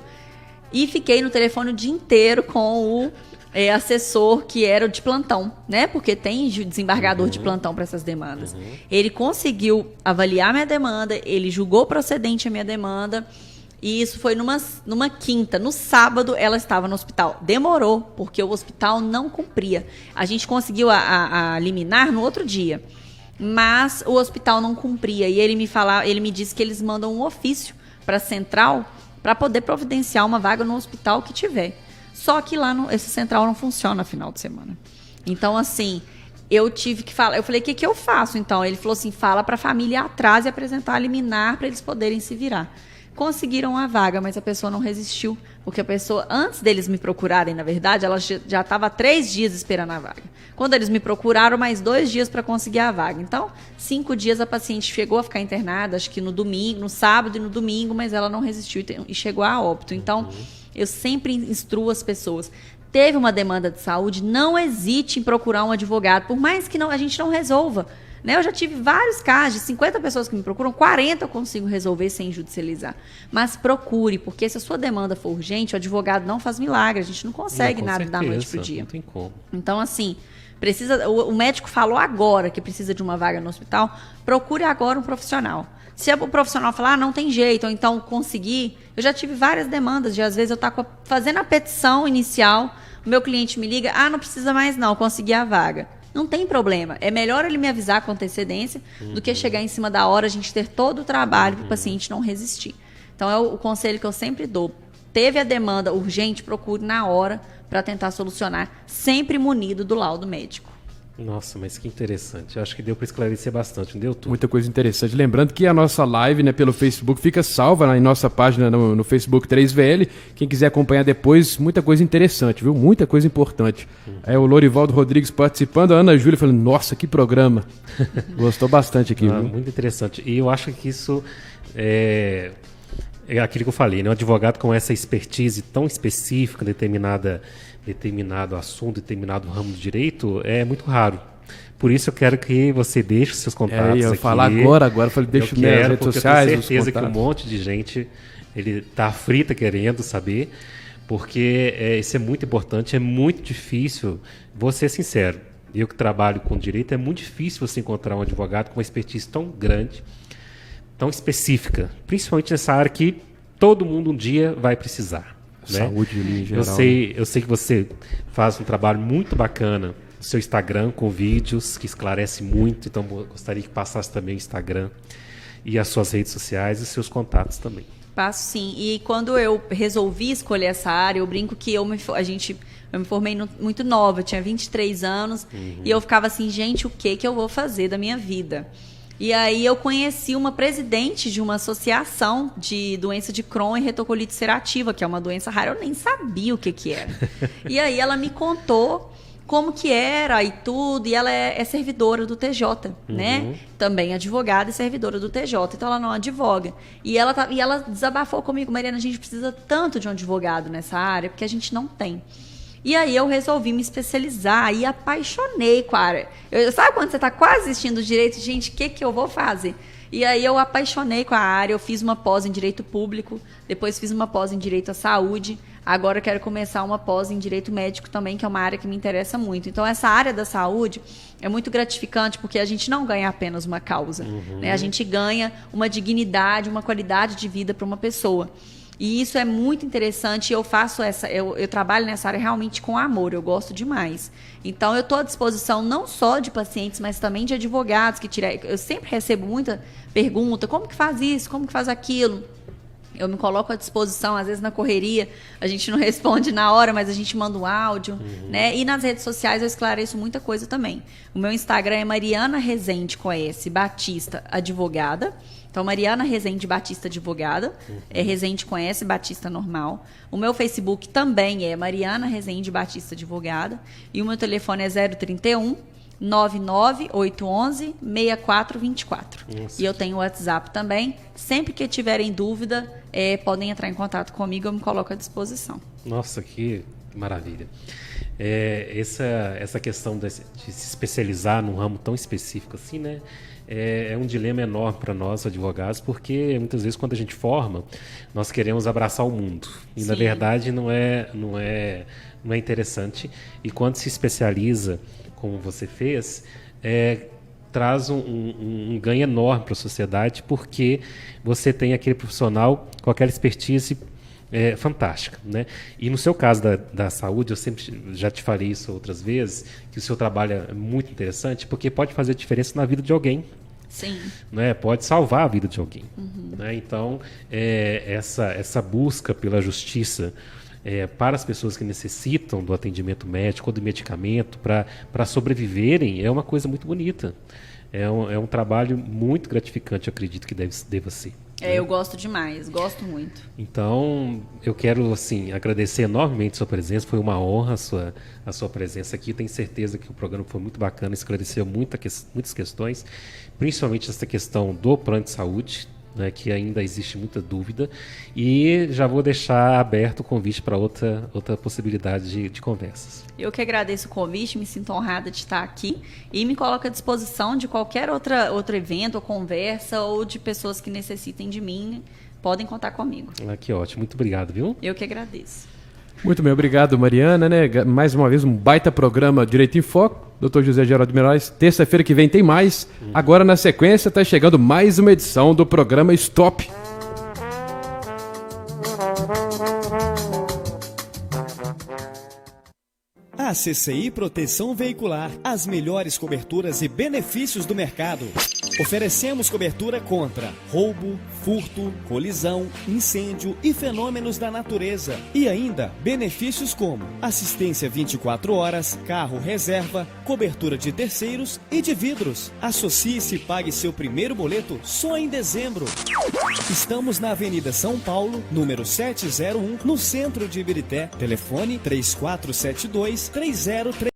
E: E fiquei no telefone o dia inteiro com o assessor que era o de plantão, né? Porque tem desembargador de plantão para essas demandas. Ele conseguiu avaliar minha demanda, ele julgou procedente a minha demanda. E isso foi numa quinta. No sábado, ela estava no hospital. Demorou, porque o hospital não cumpria. A gente conseguiu a liminar no outro dia. Mas o hospital não cumpria. E ele me disse que eles mandam um ofício para a central para poder providenciar uma vaga no hospital que tiver. Só que lá esse central não funciona no final de semana. Então, assim, eu tive que falar. Eu falei, o que eu faço, então? Ele falou assim, fala para a família ir atrás e apresentar a liminar para eles poderem se virar. Conseguiram a vaga, mas a pessoa não resistiu, porque a pessoa, antes deles me procurarem, na verdade, ela já estava 3 dias esperando a vaga. Quando eles me procuraram, mais 2 dias para conseguir a vaga. Então, 5 dias a paciente chegou a ficar internada, acho que no sábado e no domingo, mas ela não resistiu e chegou a óbito. Então, eu sempre instruo as pessoas. Teve uma demanda de saúde, não hesite em procurar um advogado, por mais que a gente não resolva. Né? Eu já tive vários casos, de 50 pessoas que me procuram, 40 eu consigo resolver sem judicializar. Mas procure, porque se a sua demanda for urgente, o advogado não faz milagre, a gente não consegue nada da noite pro dia.
D: Não tem como.
E: Então, assim, o médico falou agora que precisa de uma vaga no hospital, procure agora um profissional. Se o profissional falar, não tem jeito, ou então conseguir, eu já tive várias demandas, de às vezes eu estou fazendo a petição inicial, o meu cliente me liga, não precisa mais não, consegui a vaga. Não tem problema. É melhor ele me avisar com antecedência do que chegar em cima da hora, a gente ter todo o trabalho para o paciente não resistir. Então, é o conselho que eu sempre dou. Teve a demanda urgente, procure na hora para tentar solucionar, sempre munido do laudo médico.
D: Nossa, mas que interessante. Eu acho que deu para esclarecer bastante, não deu tudo?
C: Muita coisa interessante. Lembrando que a nossa live, né, pelo Facebook fica salva em nossa página no Facebook 3VL. Quem quiser acompanhar depois, muita coisa interessante, viu? Muita coisa importante. O Lorivaldo Rodrigues participando, a Ana Júlia falando, nossa, que programa. Gostou bastante aqui, viu? Muito
D: interessante. E eu acho que isso é aquilo que eu falei, né? Um advogado com essa expertise tão específica, determinado assunto, determinado ramo do direito, é muito raro. Por isso eu quero que você deixe os seus contatos
C: eu
D: aqui.
C: falar agora, falei, deixa nas redes sociais.
D: Eu tenho certeza que um monte de gente tá aflita querendo saber, porque isso é muito importante, é muito difícil, vou ser sincero, eu que trabalho com direito, é muito difícil você encontrar um advogado com uma expertise tão grande, tão específica, principalmente nessa área que todo mundo um dia vai precisar. Né?
C: Saúde em geral.
D: Eu sei que você faz um trabalho muito bacana no seu Instagram, com vídeos que esclarece muito, então eu gostaria que passasse também o Instagram e as suas redes sociais e seus contatos também.
E: Passo sim. E quando eu resolvi escolher essa área, eu brinco que eu me formei muito nova, eu tinha 23 anos, e eu ficava assim, gente, o que eu vou fazer da minha vida? E aí eu conheci uma presidente de uma associação de doença de Crohn e retocolite ulcerativa, que é uma doença rara, eu nem sabia o que era. E aí ela me contou como que era e tudo, e ela é servidora do TJ, né? Também advogada e servidora do TJ, então ela não advoga. E ela desabafou comigo, Mariana, a gente precisa tanto de um advogado nessa área, porque a gente não tem. E aí eu resolvi me especializar e apaixonei com a área. Sabe quando você está quase assistindo direito? Gente, o que eu vou fazer? E aí eu apaixonei com a área, eu fiz uma pós em Direito Público, depois fiz uma pós em Direito à Saúde, agora eu quero começar uma pós em Direito Médico também, que é uma área que me interessa muito. Então essa área da saúde é muito gratificante, porque a gente não ganha apenas uma causa, né? A gente ganha uma dignidade, uma qualidade de vida para uma pessoa. E isso é muito interessante, eu trabalho nessa área realmente com amor, eu gosto demais. Então eu estou à disposição não só de pacientes, mas também de advogados eu sempre recebo muita pergunta, como que faz isso, como que faz aquilo? Eu me coloco à disposição, às vezes na correria, a gente não responde na hora, mas a gente manda um áudio, né? E nas redes sociais eu esclareço muita coisa também. O meu Instagram é Mariana Rezende com S, Batista Advogada. Então, Mariana Rezende Batista Advogada, é Rezende com S, Batista normal. O meu Facebook também é Mariana Rezende Batista Advogada. E o meu telefone é 031 99811 6424. E eu tenho o WhatsApp também. Sempre que tiverem dúvida, podem entrar em contato comigo, eu me coloco à disposição.
D: Nossa, que maravilha. Essa questão de se especializar num ramo tão específico assim, né? É um dilema enorme para nós, advogados, porque muitas vezes quando a gente forma, nós queremos abraçar o mundo. E, Sim. Na verdade, não é interessante. E quando se especializa, como você fez, traz um ganho enorme para a sociedade, porque você tem aquele profissional com aquela expertise fantástica, né? E no seu caso da saúde, eu sempre já te falei isso outras vezes, que o seu trabalho é muito interessante, porque pode fazer diferença na vida de alguém.
E: Sim.
D: Né? Pode salvar a vida de alguém. Né? Então, essa busca pela justiça para as pessoas que necessitam do atendimento médico ou do medicamento para sobreviverem é uma coisa muito bonita. É um trabalho muito gratificante, eu acredito que deva ser.
E: Eu gosto demais, gosto muito.
D: Então, eu quero assim, agradecer enormemente a sua presença, foi uma honra a sua presença aqui. Tenho certeza que o programa foi muito bacana, esclareceu muitas questões, principalmente essa questão do plano de saúde, né, que ainda existe muita dúvida, e já vou deixar aberto o convite para outra possibilidade de conversas.
E: Eu que agradeço o convite, me sinto honrada de estar aqui e me coloco à disposição de qualquer outro evento ou conversa ou de pessoas que necessitem de mim, podem contar comigo.
D: Que ótimo, muito obrigado, viu?
E: Eu que agradeço.
C: Muito bem, obrigado, Mariana, né? Mais uma vez um baita programa Direito em Foco. Dr. José Geraldo Meirelles, terça-feira que vem tem mais. Agora, na sequência, está chegando mais uma edição do programa Stop.
F: A CCI Proteção Veicular, as melhores coberturas e benefícios do mercado. Oferecemos cobertura contra roubo, furto, colisão, incêndio e fenômenos da natureza. E ainda benefícios como assistência 24 horas, carro reserva, cobertura de terceiros e de vidros. Associe-se e pague seu primeiro boleto só em dezembro. Estamos na Avenida São Paulo, número 701, no centro de Ibirité. Telefone 3472-3030.